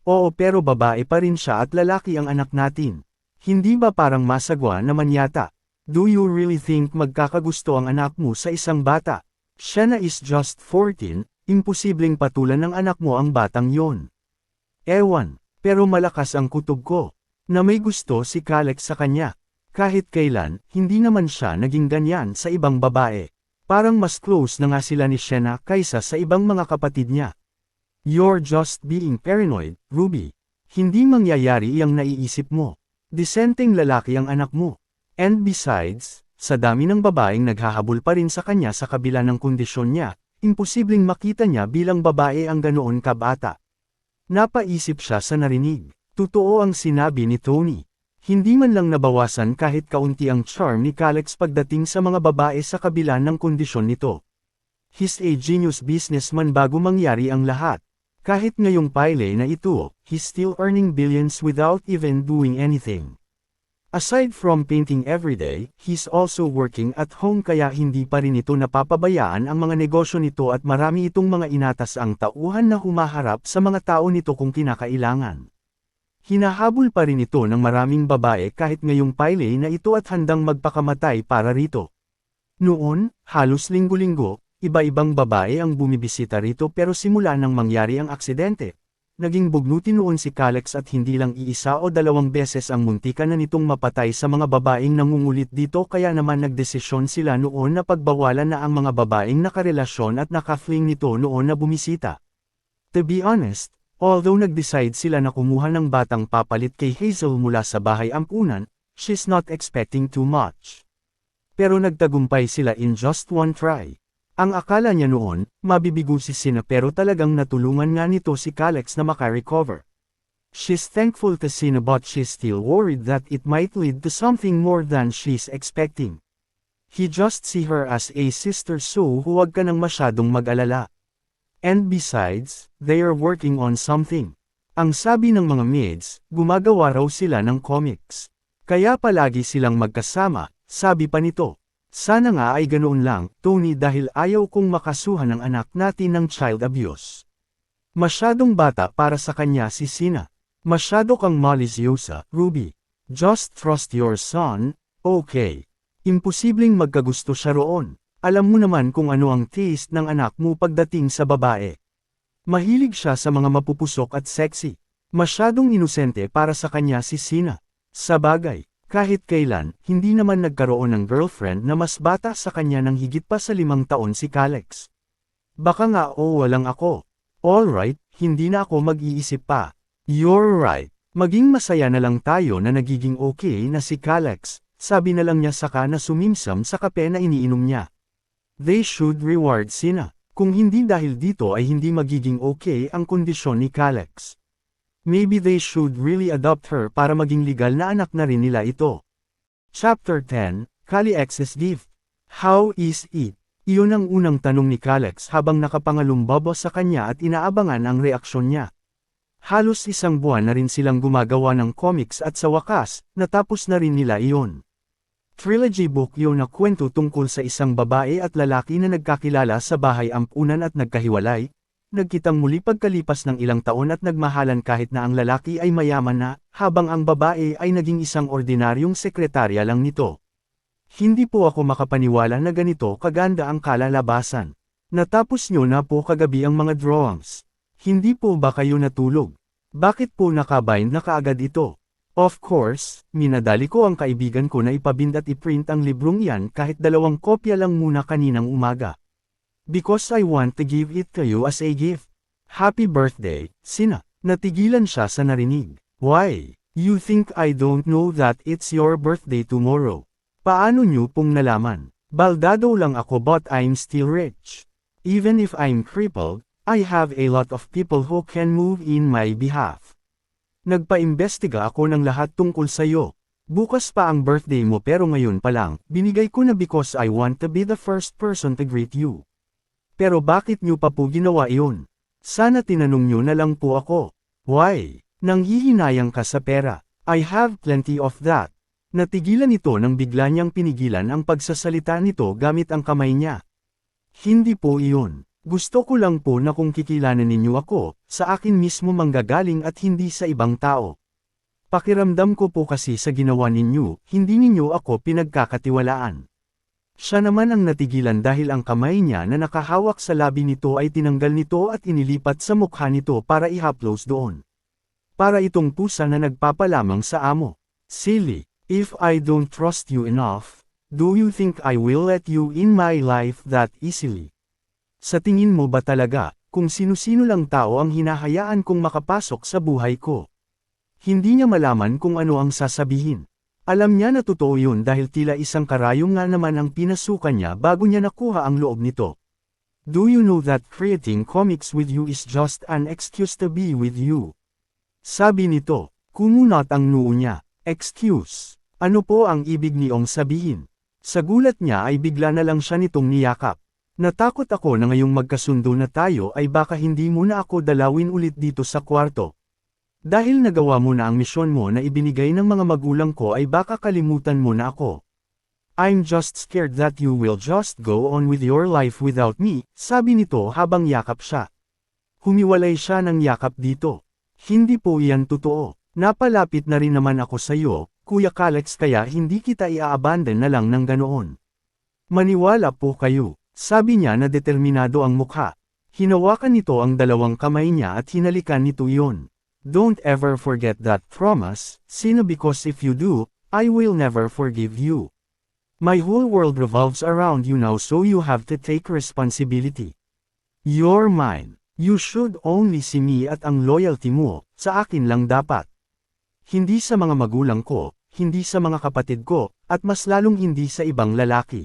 Speaker 1: Oo pero babae pa rin siya at lalaki ang anak natin. Hindi ba parang masagwa naman yata? Do you really think magkakagusto ang anak mo sa isang bata? Shena is just 14, imposibleng patulan ng anak mo ang batang yon. Ewan, pero malakas ang kutob ko, na may gusto si Kalex sa kanya. Kahit kailan, hindi naman siya naging ganyan sa ibang babae. Parang mas close na nga sila ni Shena kaysa sa ibang mga kapatid niya. You're just being paranoid, Ruby. Hindi mangyayari iyang naiisip mo. Disenteng lalaki ang anak mo. And besides, sa dami ng babaeng naghahabol pa rin sa kanya sa kabila ng kondisyon niya, imposibleng makita niya bilang babae ang ganoon kabata. Napaisip siya sa narinig. Totoo ang sinabi ni Tony. Hindi man lang nabawasan kahit kaunti ang charm ni Calex pagdating sa mga babae sa kabila ng kondisyon nito. He's a genius businessman bago mangyari ang lahat. Kahit ngayong pile na ito, he's still earning billions without even doing anything. Aside from painting everyday, he's also working at home kaya hindi pa rin ito napapabayaan ang mga negosyo nito at marami itong mga inatas ang tauhan na humaharap sa mga tao nito kung kinakailangan. Hinahabol pa rin ito ng maraming babae kahit ngayong pile na ito at handang magpakamatay para rito. Noon, halos linggo-linggo, iba-ibang babae ang bumibisita rito pero simula nang mangyari ang aksidente. Naging bugnutin noon si Calex at hindi lang iisa o dalawang beses ang muntikan na nitong mapatay sa mga babaeng nangungulit dito kaya naman nagdesisyon sila noon na pagbawalan na ang mga babaeng nakarelasyon at nakafling nito noon na bumisita. To be honest, although nag-decide sila na kumuha ng batang papalit kay Hazel mula sa bahay ampunan, she's not expecting too much. Pero nagtagumpay sila in just one try. Ang akala niya noon, mabibigo si Sina pero talagang natulungan nga nito si Calex na makarecover. She's thankful to Sina but she's still worried that it might lead to something more than she's expecting. He just see her as a sister so huwag ka nang masyadong mag-alala. And besides, they are working on something. Ang sabi ng mga maids, gumagawa raw sila ng comics. Kaya palagi silang magkasama, sabi pa nito. Sana nga ay ganoon lang, Tony dahil ayaw kong makasuhan ng anak natin ng child abuse. Masyadong bata para sa kanya si Sina. Masyado kang malisyosa, Ruby. Just trust your son, okay. Imposibleng magkagusto siya roon. Alam mo naman kung ano ang taste ng anak mo pagdating sa babae. Mahilig siya sa mga mapupusok at sexy. Masyadong inosente para sa kanya si Sina. Sa bagay. Kahit kailan, hindi naman nagkaroon ng girlfriend na mas bata sa kanya ng higit pa sa 5 taon si Calex. Baka nga o walang ako. Alright, hindi na ako mag-iisip pa. You're right. Maging masaya na lang tayo na nagiging okay na si Calex, sabi na lang niya saka na sumimsam sa kape na iniinom niya. They should reward Sina. Kung hindi dahil dito ay hindi magiging okay ang kondisyon ni Calex. Maybe they should really adopt her para maging legal na anak na rin nila ito. Chapter 10, Calex's Gift. How is it? Iyon ang unang tanong ni Calex habang nakapangalumbaba sa kanya at inaabangan ang reaksyon niya. Halos 1 buwan na rin silang gumagawa ng comics at sa wakas, natapos na rin nila iyon. Trilogy book yun na kwento tungkol sa isang babae at lalaki na nagkakilala sa bahay ampunan at nagkahiwalay. Nagkitang muli pagkalipas ng ilang taon at nagmahalan kahit na ang lalaki ay mayaman na, habang ang babae ay naging isang ordinaryong sekretarya lang nito. Hindi po ako makapaniwala na ganito kaganda ang kalalabasan. Natapos nyo na po kagabi ang mga drawings. Hindi po ba kayo natulog? Bakit po nakabind na kaagad ito? Of course, minadali ko ang kaibigan ko na ipabind at iprint ang librong yan kahit 2 kopya lang muna kaninang umaga. Because I want to give it to you as a gift. Happy birthday, Sina. Natigilan siya sa narinig. Why? You think I don't know that it's your birthday tomorrow? Paano nyo pong nalaman? Baldado lang ako but I'm still rich. Even if I'm crippled, I have a lot of people who can move in my behalf. Nagpa-imbestiga ako ng lahat tungkol sa'yo. Bukas pa ang birthday mo pero ngayon pa lang, binigay ko na because I want to be the first person to greet you. Pero bakit nyo pa po ginawa iyon? Sana tinanong nyo na lang po ako. Why? Nanghihinayang ka sa pera. I have plenty of that. Natigilan ito nang bigla niyang pinigilan ang pagsasalita nito gamit ang kamay niya. Hindi po iyon. Gusto ko lang po na kung kikilanan ninyo ako, sa akin mismo manggagaling at hindi sa ibang tao. Pakiramdam ko po kasi sa ginawa ninyo, hindi ninyo ako pinagkakatiwalaan. Siya naman ang natigilan dahil ang kamay niya na nakahawak sa labi nito ay tinanggal nito at inilipat sa mukha nito para ihaplos doon. Para itong pusa na nagpapalamang sa amo. Silly, if I don't trust you enough, do you think I will let you in my life that easily? Sa tingin mo ba talaga, kung sino-sino lang tao ang hinahayaan kong makapasok sa buhay ko? Hindi niya malaman kung ano ang sasabihin. Alam niya na totoo yun dahil tila isang karayom nga naman ang pinasukan niya bago niya nakuha ang loob nito. Do you know that creating comics with you is just an excuse to be with you? Sabi nito, kumunat ang noo niya. Excuse. Ano po ang ibig niyong sabihin? Sa gulat niya ay bigla na lang siya nitong niyakap. Natakot ako na ngayong magkasundo na tayo ay baka hindi mo na ako dalawin ulit dito sa kwarto. Dahil nagawa mo na ang misyon mo na ibinigay ng mga magulang ko ay baka kalimutan mo na ako. I'm just scared that you will just go on with your life without me, sabi nito habang yakap siya. Humiwalay siya ng yakap dito. Hindi po iyan totoo. Napalapit na rin naman ako sa iyo, Kuya Kalex, kaya hindi kita i-abandon na lang ng ganoon. Maniwala po kayo, sabi niya na determinado ang mukha. Hinawakan nito ang dalawang kamay niya at hinalikan nito iyon. Don't ever forget that promise, Sina, because if you do, I will never forgive you. My whole world revolves around you now, so you have to take responsibility. You're mine. You should only see me at ang loyalty mo, sa akin lang dapat. Hindi sa mga magulang ko, hindi sa mga kapatid ko, at mas lalong hindi sa ibang lalaki.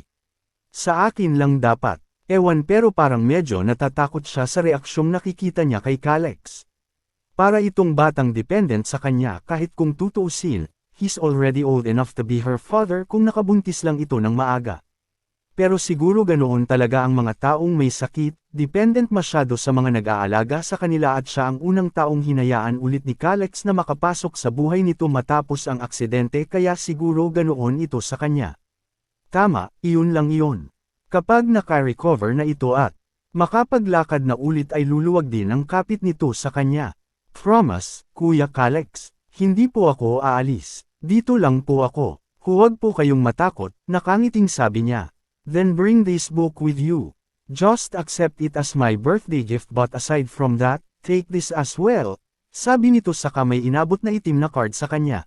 Speaker 1: Sa akin lang dapat. Ewan, pero parang medyo natatakot siya sa reaksyong nakikita niya kay Kalex. Para itong batang dependent sa kanya kahit kung tutuusin, he's already old enough to be her father kung nakabuntis lang ito ng maaga. Pero siguro ganoon talaga ang mga taong may sakit, dependent masyado sa mga nag-aalaga sa kanila at siya ang unang taong hinayaan ulit ni Kalex na makapasok sa buhay nito matapos ang aksidente, kaya siguro ganoon ito sa kanya. Tama, iyon lang iyon. Kapag naka-recover na ito at makapaglakad na ulit ay luluwag din ang kapit nito sa kanya. Promise, Kuya Kalex, hindi po ako aalis. Dito lang po ako. Huwag po kayong matakot, nakangiting sabi niya. Then bring this book with you. Just accept it as my birthday gift, but aside from that, take this as well. Sabi nito saka may inabot na itim na card sa kanya.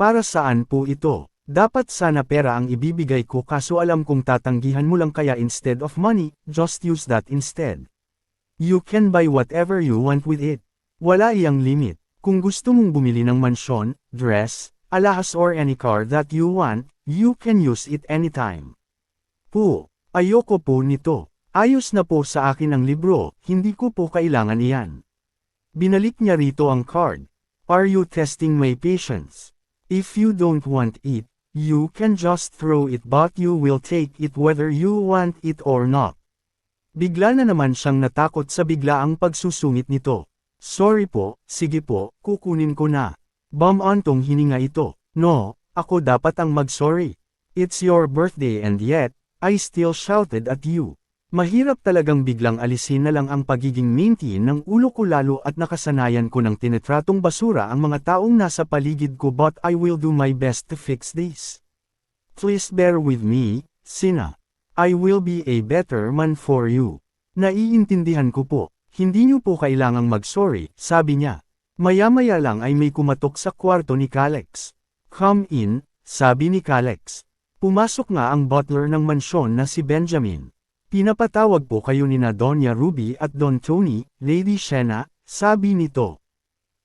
Speaker 1: Para saan po ito? Dapat sana pera ang ibibigay ko, kaso alam kong tatanggihan mo lang, kaya instead of money, just use that instead. You can buy whatever you want with it. Wala iyang limit. Kung gusto mong bumili ng mansyon, dress, alahas or any car that you want, you can use it anytime. Po, ayoko po nito. Ayos na po sa akin ang libro, hindi ko po kailangan iyan. Binalik niya rito ang card. Are you testing my patience? If you don't want it, you can just throw it, but you will take it whether you want it or not. Bigla na naman siyang natakot sa biglaang pagsusungit nito. Sorry po, sige po, kukunin ko na. Bumantong hininga ito. No, ako dapat ang mag-sorry. It's your birthday and yet, I still shouted at you. Mahirap talagang biglang alisin na lang ang pagiging minty ng ulo ko, lalo at nakasanayan ko ng tinitratong basura ang mga taong nasa paligid ko, but I will do my best to fix this. Please bear with me, Sina. I will be a better man for you. Naiintindihan ko po. Hindi niyo po kailangang mag-sorry, sabi niya. Maya-maya lang ay may kumatok sa kwarto ni Kalex. Come in, sabi ni Kalex. Pumasok nga ang butler ng mansyon na si Benjamin. Pinapatawag po kayo nina Doña Ruby at Don Tony, Lady Shena, sabi nito.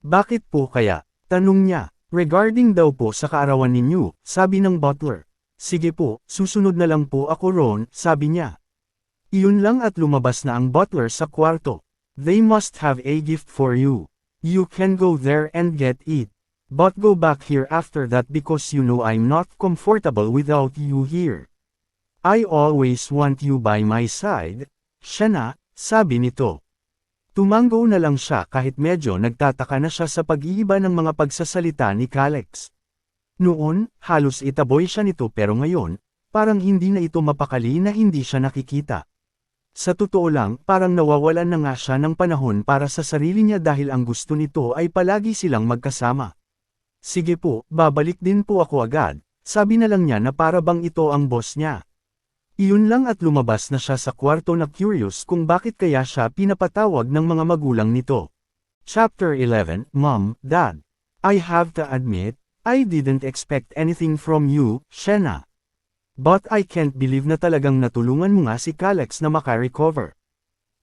Speaker 1: Bakit po kaya? Tanong niya. Regarding daw po sa kaarawan ninyo, sabi ng butler. Sige po, susunod na lang po ako roon, sabi niya. Iyon lang at lumabas na ang butler sa kwarto. They must have a gift for you. You can go there and get it. But go back here after that, because you know I'm not comfortable without you here. I always want you by my side, Shena, sabi nito. Tumango na lang siya kahit medyo nagtataka na siya sa pag-iiba ng mga pagsasalita ni Kalex. Noon, halos itaboy siya nito, pero ngayon, parang hindi na ito mapakali na hindi siya nakikita. Sa totoo lang, parang nawawalan na nga siya ng panahon para sa sarili niya dahil ang gusto nito ay palagi silang magkasama. Sige po, babalik din po ako agad, sabi na lang niya na para bang ito ang boss niya. Iyon lang at lumabas na siya sa kwarto na curious kung bakit kaya siya pinapatawag ng mga magulang nito. Chapter 11, Mom, Dad. I have to admit, I didn't expect anything from you, Shena. But I can't believe na talagang natulungan mo nga si Kalex na maka-recover.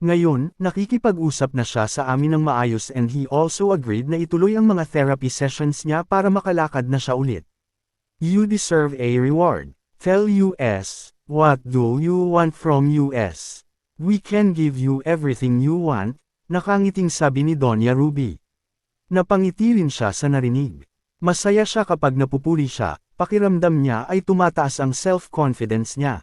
Speaker 1: Ngayon, nakikipag-usap na siya sa amin ng maayos, and he also agreed na ituloy ang mga therapy sessions niya para makalakad na siya ulit. You deserve a reward. Tell US, what do you want from US? We can give you everything you want, nakangiting sabi ni Doña Ruby. Napangiti rin siya sa narinig. Masaya siya kapag napupuri siya, pakiramdam niya ay tumataas ang self-confidence niya.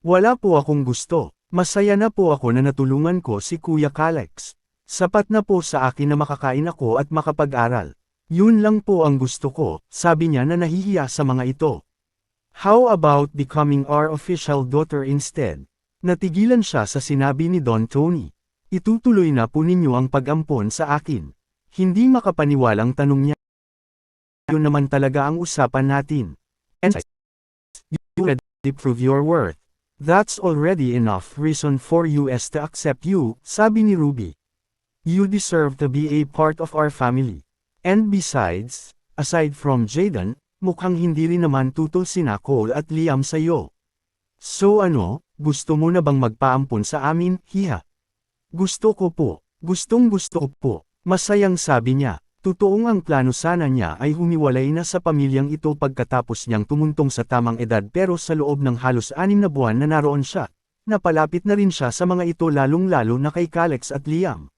Speaker 1: Wala po akong gusto, masaya na po ako na natulungan ko si Kuya Calex. Sapat na po sa akin na makakain ako at makapag-aral. Yun lang po ang gusto ko, sabi niya na nahihiya sa mga ito. How about becoming our official daughter instead? Natigilan siya sa sinabi ni Don Tony. Itutuloy na po ninyo ang pag-ampon sa akin. Hindi makapaniwalang tanong niya. Yun naman talaga ang usapan natin. And you already prove your worth. That's already enough reason for US to accept you, sabi ni Ruby. You deserve to be a part of our family. And besides, aside from Jaden, mukhang hindi rin naman tutol sina Cole at Liam sa'yo. So ano, gusto mo na bang magpaampon sa amin, hiha? Gusto ko po, gustong gusto ko po, masayang sabi niya. Totoong ang plano sana niya ay humiwalay na sa pamilyang ito pagkatapos niyang tumuntong sa tamang edad pero sa loob ng halos 6 na buwan na naroon siya, napalapit na rin siya sa mga ito lalong-lalo na kay Calex at Liam.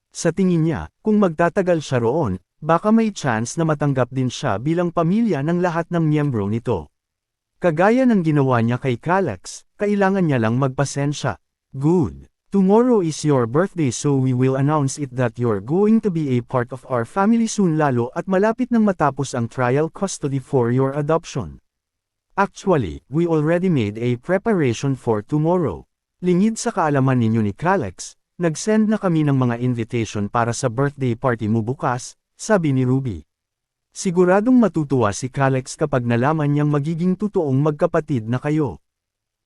Speaker 1: Sa tingin niya, kung magtatagal siya roon, baka may chance na matanggap din siya bilang pamilya ng lahat ng miyembro nito. Kagaya ng ginawa niya kay Calex, kailangan niya lang magpasensya. Good. Tomorrow is your birthday so we will announce it that you're going to be a part of our family soon lalo at malapit nang matapos ang trial custody for your adoption. Actually, we already made a preparation for tomorrow. Lingid sa kaalaman ninyo ni Calex, nag-send na kami ng mga invitation para sa birthday party mo bukas, sabi ni Ruby. Siguradong matutuwa si Calex kapag nalaman niyang magiging totoong magkapatid na kayo.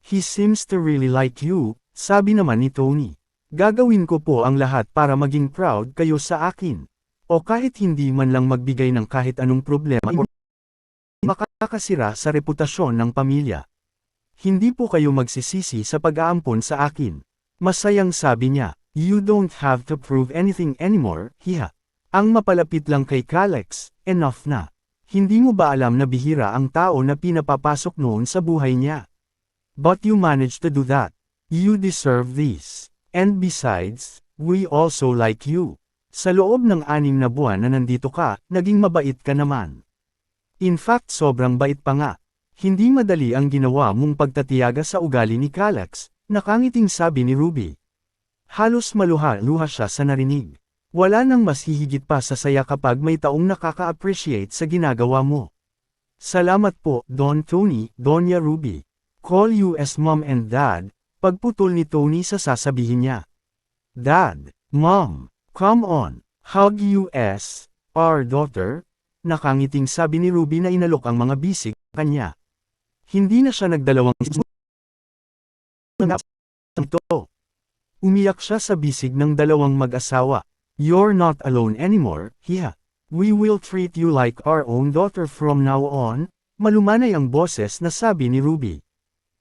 Speaker 1: He seems to really like you, sabi naman ni Tony. Gagawin ko po ang lahat para maging proud kayo sa akin. O kahit hindi man lang magbigay ng kahit anong problema o makakasira sa reputasyon ng pamilya. Hindi po kayo magsisisi sa pag-aampon sa akin. Masayang sabi niya, you don't have to prove anything anymore, hiha. Ang mapalapit lang kay Calex, enough na. Hindi mo ba alam na bihira ang tao na pinapapasok noon sa buhay niya? But you managed to do that. You deserve this. And besides, we also like you. Sa loob ng 6 na buwan na nandito ka, naging mabait ka naman. In fact sobrang bait pa nga. Hindi madali ang ginawa mong pagtatiyaga sa ugali ni Calex, nakangiting sabi ni Ruby. Halos maluha-luha siya sa narinig. Wala nang mas hihigit pa sa saya kapag may taong nakaka-appreciate sa ginagawa mo. Salamat po, Don Tony, Doña Ruby. Call US Mom and Dad, pagputol ni Tony sa sasabihin niya. Dad, Mom, come on, hug US, our daughter, nakangiting sabi ni Ruby na inalok ang mga bisig kanya. Hindi na siya nagdalawang ito. Umiyak siya sa bisig ng dalawang mag-asawa. You're not alone anymore, hiha. We will treat you like our own daughter from now on, malumanay ang boses na sabi ni Ruby.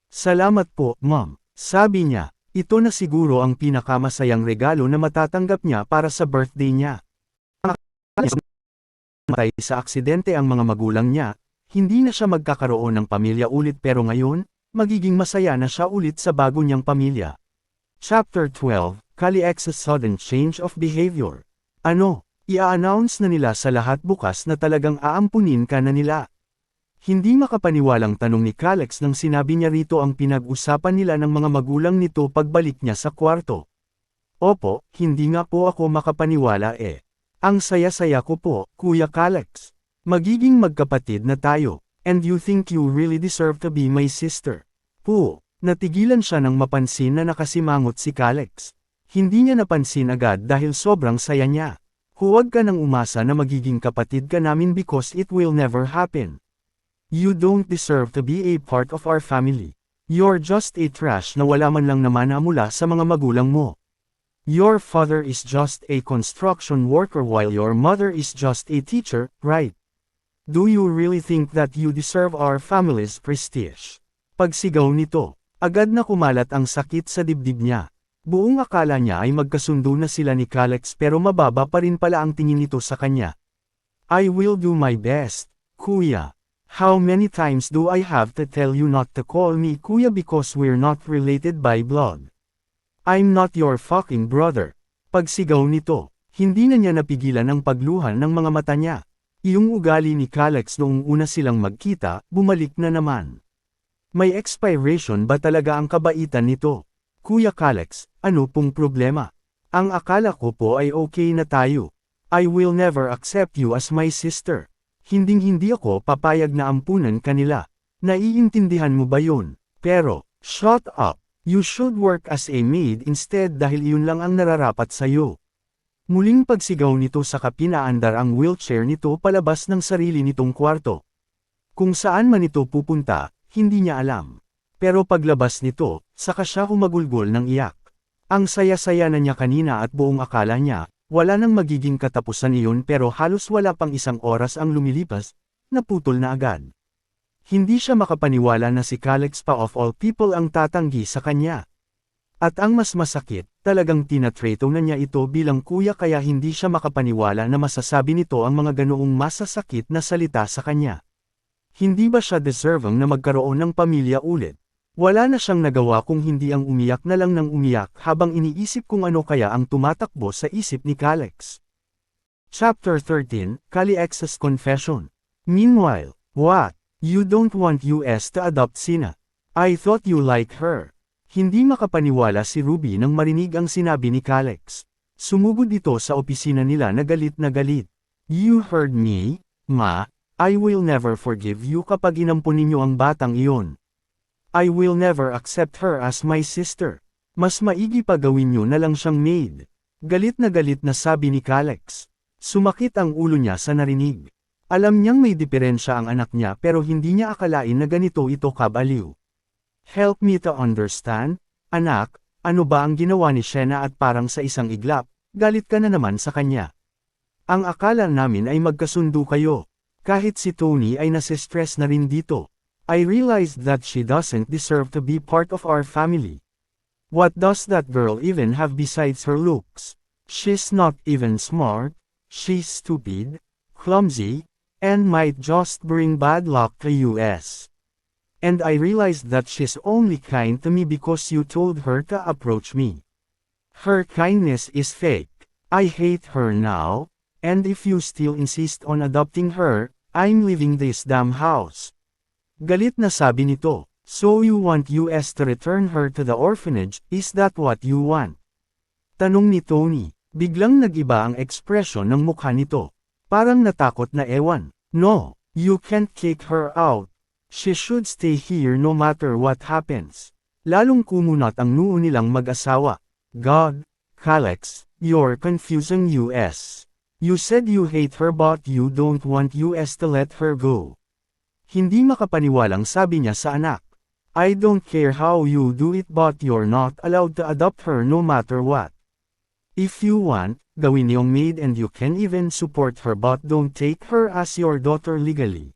Speaker 1: Salamat po, Mom, sabi niya, ito na siguro ang pinakamasayang regalo na matatanggap niya para sa birthday niya. Matay sa aksidente ang mga magulang niya, hindi na siya magkakaroon ng pamilya ulit pero ngayon, magiging masaya na siya ulit sa bago niyang pamilya. Chapter 12, Calexi's Sudden Change of Behavior. Ano, i-announce na nila sa lahat bukas na talagang aampunin ka na nila. Hindi makapaniwalang tanong ni Calex nang sinabi niya rito ang pinag-usapan nila ng mga magulang nito pagbalik niya sa kwarto. Opo, hindi nga po ako makapaniwala eh. Ang saya-saya ko po, Kuya Calex. Magiging magkapatid na tayo, and you think you really deserve to be my sister. Po, natigilan siya nang mapansin na nakasimangot si Calex. Hindi niya napansin agad dahil sobrang saya niya. Huwag ka nang umasa na magiging kapatid ka namin because it will never happen. You don't deserve to be a part of our family. You're just a trash na wala man lang namana mula sa mga magulang mo. Your father is just a construction worker while your mother is just a teacher, right? Do you really think that you deserve our family's prestige? Pagsigaw nito, agad na kumalat ang sakit sa dibdib niya. Buong akala niya ay magkasundo na sila ni Calex pero mababa pa rin pala ang tingin nito sa kanya. I will do my best, Kuya. How many times do I have to tell you not to call me kuya because we're not related by blood? I'm not your fucking brother. Pagsigaw nito, hindi na niya napigilan ang pagluhan ng mga mata niya. Iyong ugali ni Calex noong una silang magkita, bumalik na naman. May expiration ba talaga ang kabaitan nito? Kuya Calex, ano pong problema? Ang akala ko po ay okay na tayo. I will never accept you as my sister. Hinding-hindi ako papayag na ampunan kanila. Naiintindihan mo ba yun? Pero, shut up. You should work as a maid instead dahil iyon lang ang nararapat sa'yo. Muling pagsigaw nito sa kapinaandar ang wheelchair nito palabas ng sarili nitong kwarto. Kung saan man ito pupunta, hindi niya alam. Pero paglabas nito, saka siya humagulgol ng iyak. Ang saya-saya na niya kanina at buong akala niya, wala nang magiging katapusan iyon pero halos wala pang isang oras ang lumilipas, naputol na agad. Hindi siya makapaniwala na si Calex pa of all people ang tatanggi sa kanya. At ang mas masakit, talagang tinatreto na niya ito bilang kuya kaya hindi siya makapaniwala na masasabi nito ang mga ganoong masasakit na salita sa kanya. Hindi ba siya deserving na magkaroon ng pamilya ulit? Wala na siyang nagawa kung hindi ang umiyak na lang ng umiyak habang iniisip kung ano kaya ang tumatakbo sa isip ni Calex. Chapter 13, Calix's Confession. Meanwhile, what? You don't want US to adopt Sina? I thought you like her. Hindi makapaniwala si Ruby nang marinig ang sinabi ni Calex. Sumugod ito sa opisina nila na galit na galit. You heard me, Ma? I will never forgive you kapag inampun ninyo ang batang iyon. I will never accept her as my sister. Mas maigi pa gawin nyo na lang siyang maid. Galit na sabi ni Calex. Sumakit ang ulo niya sa narinig. Alam niyang may diferensya ang anak niya pero hindi niya akalain na ganito ito kabaliw. Help me to understand, anak, ano ba ang ginawa ni Shena at parang sa isang iglap, galit ka na naman sa kanya. Ang akala namin ay magkasundo kayo. Kahit si Tony ay nasistress na rin dito. I realized that she doesn't deserve to be part of our family. What does that girl even have besides her looks? She's not even smart, she's stupid, clumsy, and might just bring bad luck to US. And I realized that she's only kind to me because you told her to approach me. Her kindness is fake. I hate her now, and if you still insist on adopting her, I'm leaving this damn house. Galit na sabi nito, so you want US to return her to the orphanage, is that what you want? Tanong ni Tony, biglang nag-iba ang ekspresyon ng mukha nito. Parang natakot na ewan. No, you can't kick her out. She should stay here no matter what happens. Lalong kumunat ang noo nilang mag-asawa. God, Calex, you're confusing US. You said you hate her but you don't want US to let her go. Hindi makapaniwalang sabi niya sa anak. I don't care how you do it but you're not allowed to adopt her no matter what. If you want, gawin niyong maid and you can even support her but don't take her as your daughter legally.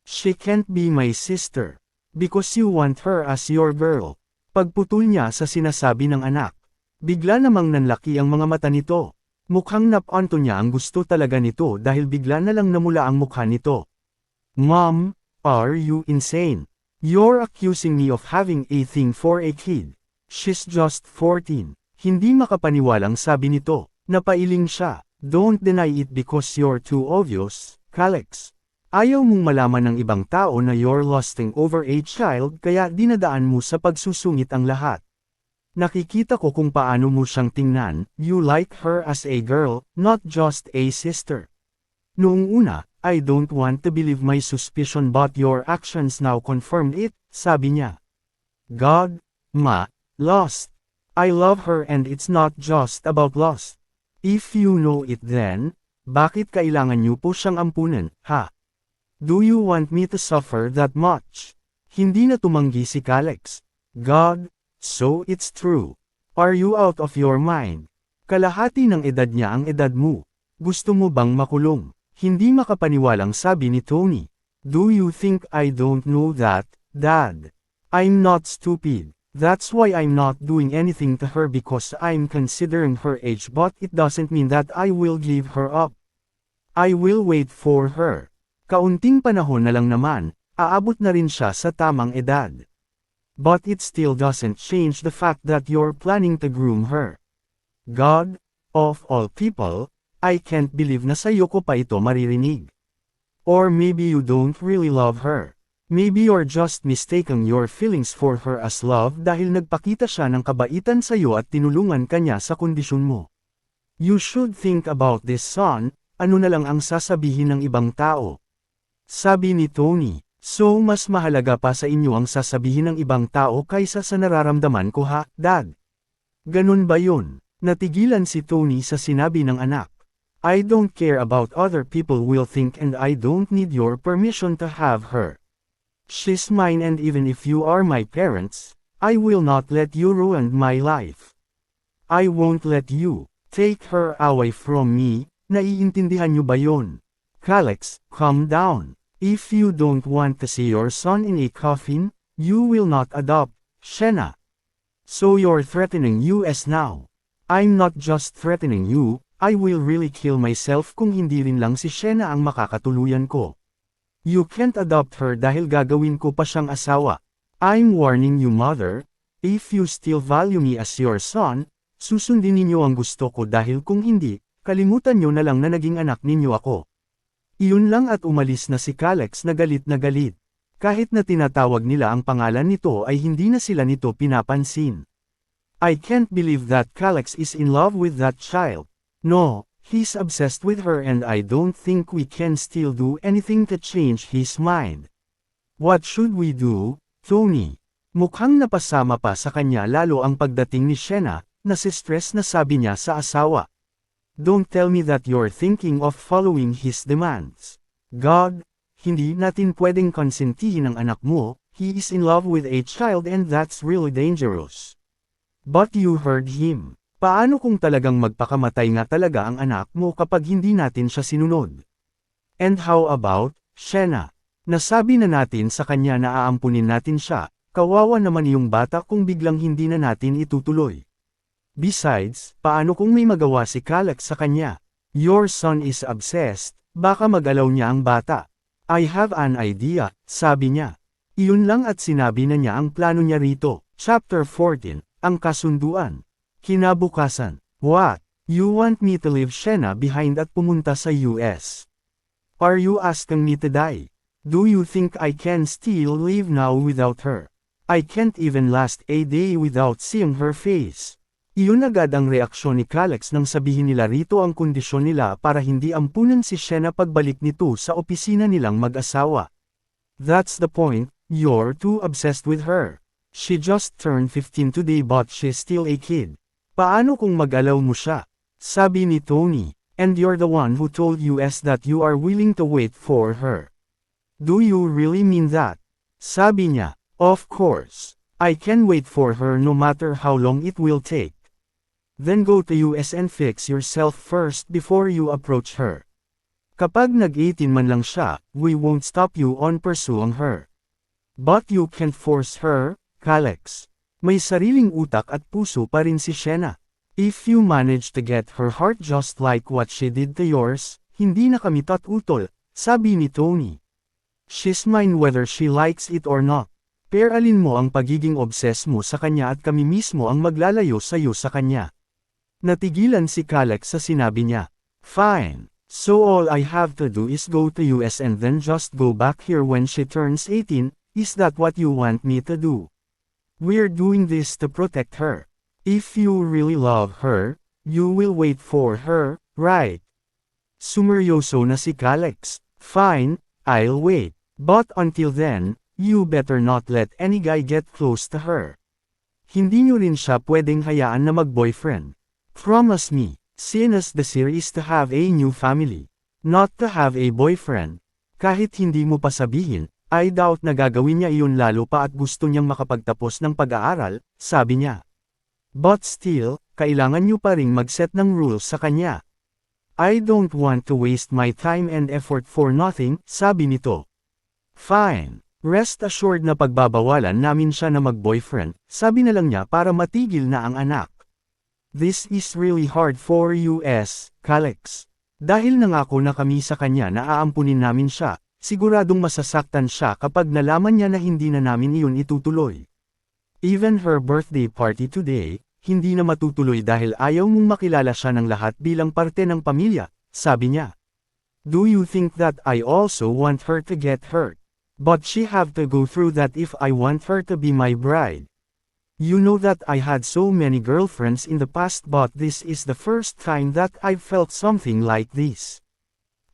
Speaker 1: She can't be my sister. Because you want her as your girl. Pagputol niya sa sinasabi ng anak. Bigla namang nanlaki ang mga mata nito. Mukhang napanto niya ang gusto talaga nito dahil bigla na lang namula ang mukha nito. Mom, are you insane? You're accusing me of having a thing for a kid. She's just 14. Hindi makapaniwalang sabi nito. Napailing siya. Don't deny it because you're too obvious, Calex. Ayaw mong malaman ng ibang tao na you're lusting over a child kaya dinadaan mo sa pagsusungit ang lahat. Nakikita ko kung paano mo siyang tingnan, you like her as a girl, not just a sister. Noong una, I don't want to believe my suspicion but your actions now confirmed it, sabi niya. God, Ma, lost. I love her and it's not just about lost. If you know it then, bakit kailangan niyo po siyang ampunan, ha? Do you want me to suffer that much? Hindi na tumanggi si Calex. God, so it's true. Are you out of your mind? Kalahati ng edad niya ang edad mo. Gusto mo bang makulong? Hindi makapaniwalang sabi ni Tony. Do you think I don't know that, Dad? I'm not stupid. That's why I'm not doing anything to her because I'm considering her age but it doesn't mean that I will give her up. I will wait for her. Kaunting panahon na lang naman, aabot na rin siya sa tamang edad. But it still doesn't change the fact that you're planning to groom her. God, of all people, I can't believe na sa'yo ko pa ito maririnig. Or maybe you don't really love her. Maybe you're just mistaking your feelings for her as love dahil nagpakita siya ng kabaitan sa'yo at tinulungan ka niya sa kondisyon mo. You should think about this, son. Ano na lang ang sasabihin ng ibang tao? Sabi ni Tony, so mas mahalaga pa sa inyo ang sasabihin ng ibang tao kaysa sa nararamdaman ko ha, Dad? Ganun ba yun? Natigilan si Tony sa sinabi ng anak. I don't care about other people will think and I don't need your permission to have her. She's mine and even if you are my parents, I will not let you ruin my life. I won't let you take her away from me, naiintindihan niyo ba yun? Calix, calm down. If you don't want to see your son in a coffin, you will not adopt, Shena. So you're threatening us now. I'm not just threatening you, I will really kill myself kung hindi rin lang si Shena ang makakatuluyan ko. You can't adopt her dahil gagawin ko pa siyang asawa. I'm warning you, mother, if you still value me as your son, susundin ninyo ang gusto ko dahil kung hindi, kalimutan nyo na lang na naging anak ninyo ako. Iyon lang at umalis na si Calix na galit na galit. Kahit na tinatawag nila ang pangalan nito ay hindi na sila nito pinapansin. I can't believe that Calix is in love with that child. No, he's obsessed with her and I don't think we can still do anything to change his mind. What should we do, Tony? Mukhang napasama pa sa kanya lalo ang pagdating ni Shena, nasistress na sabi niya sa asawa. Don't tell me that you're thinking of following his demands. God, hindi natin pwedeng konsentihin ang anak mo, he is in love with a child and that's really dangerous. But you heard him. Paano kung talagang magpakamatay nga talaga ang anak mo kapag hindi natin siya sinunod? And how about, Shena? Nasabi na natin sa kanya na aampunin natin siya, kawawa naman yung bata kung biglang hindi na natin itutuloy. Besides, paano kung may magawa si Calix sa kanya? Your son is obsessed, baka mag-alaw niya ang bata. I have an idea, sabi niya. Iyon lang at sinabi na niya ang plano niya rito. Chapter 14, ang kasunduan. Kinabukasan. What? You want me to leave Shena behind at pumunta sa US? Are you asking me to die? Do you think I can still live now without her? I can't even last a day without seeing her face. Iyon agad ang reaksyon ni Calix nang sabihin nila rito ang kondisyon nila para hindi ampunan si Shena pagbalik nito sa opisina nilang mag-asawa. That's the point, you're too obsessed with her. She just turned 15 today but she's still a kid. Paano kung mag-alaw mo siya? Sabi ni Tony, and you're the one who told us that you are willing to wait for her. Do you really mean that? Sabi niya, of course. I can wait for her no matter how long it will take. Then go to US and fix yourself first before you approach her. Kapag nag-18 man lang siya, we won't stop you on pursuing her. But you can't force her, Calix. May sariling utak at puso pa rin si Shena. If you manage to get her heart just like what she did to yours, hindi na kami tatutol, sabi ni Tony. She's mine whether she likes it or not. Peralin mo ang pagiging obsessed mo sa kanya at kami mismo ang maglalayo sa'yo sa kanya. Natigilan si Calix sa sinabi niya. Fine. So all I have to do is go to US and then just go back here when she turns 18, is that what you want me to do? We're doing this to protect her. If you really love her, you will wait for her, right? Sumeryoso na si Calix. Fine, I'll wait. But until then, you better not let any guy get close to her. Hindi nyo rin siya pwedeng hayaan na mag-boyfriend. Promise me, Sina's desire is to have a new family, not to have a boyfriend. Kahit hindi mo pa sabihin, I doubt na gagawin niya iyon lalo pa at gusto niyang makapagtapos ng pag-aaral, sabi niya. But still, kailangan niyo pa ring mag-set ng rules sa kanya. I don't want to waste my time and effort for nothing, sabi nito. Fine. Rest assured na pagbabawalan namin siya na mag-boyfriend, sabi na lang niya para matigil na ang anak. This is really hard for us, Calix. Dahil nangako na kami sa kanya na aampunin namin siya, siguradong masasaktan siya kapag nalaman niya na hindi na namin iyon itutuloy. Even her birthday party today, hindi na matutuloy dahil ayaw mong makilala siya ng lahat bilang parte ng pamilya, sabi niya. Do you think that I also want her to get hurt? But she have to go through that if I want her to be my bride. You know that I had so many girlfriends in the past, but this is the first time that I've felt something like this.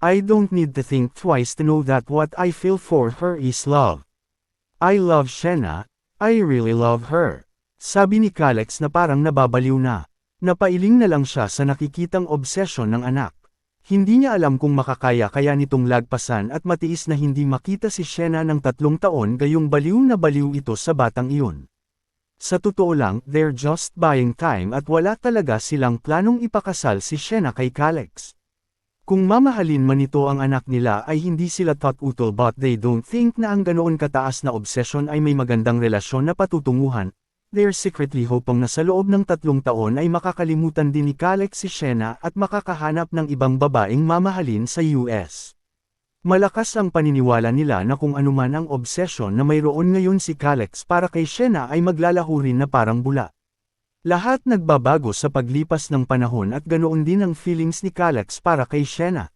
Speaker 1: I don't need to think twice to know that what I feel for her is love. I love Shena, I really love her. Sabi ni Calix na parang nababaliw na. Napailing na lang siya sa nakikitang obsesyon ng anak. Hindi niya alam kung makakaya kaya nitong lagpasan at matiis na hindi makita si Shena ng 3 taon gayong baliw na baliw ito sa batang iyon. Sa totoo lang, they're just buying time at wala talaga silang planong ipakasal si Shena kay Calix. Kung mamahalin man ito ang anak nila ay hindi sila tututol, but they don't think na ang ganoon kataas na obsesyon ay may magandang relasyon na patutunguhan. They're secretly hoping na sa loob ng 3 taon ay makakalimutan din ni Calix si Shena at makakahanap ng ibang babaeng mamahalin sa US. Malakas ang paniniwala nila na kung anuman ang obsesyon na mayroon ngayon si Calix para kay Shena ay maglalaho rin na parang bula. Lahat nagbabago sa paglipas ng panahon at ganoon din ang feelings ni Calix para kay Shena.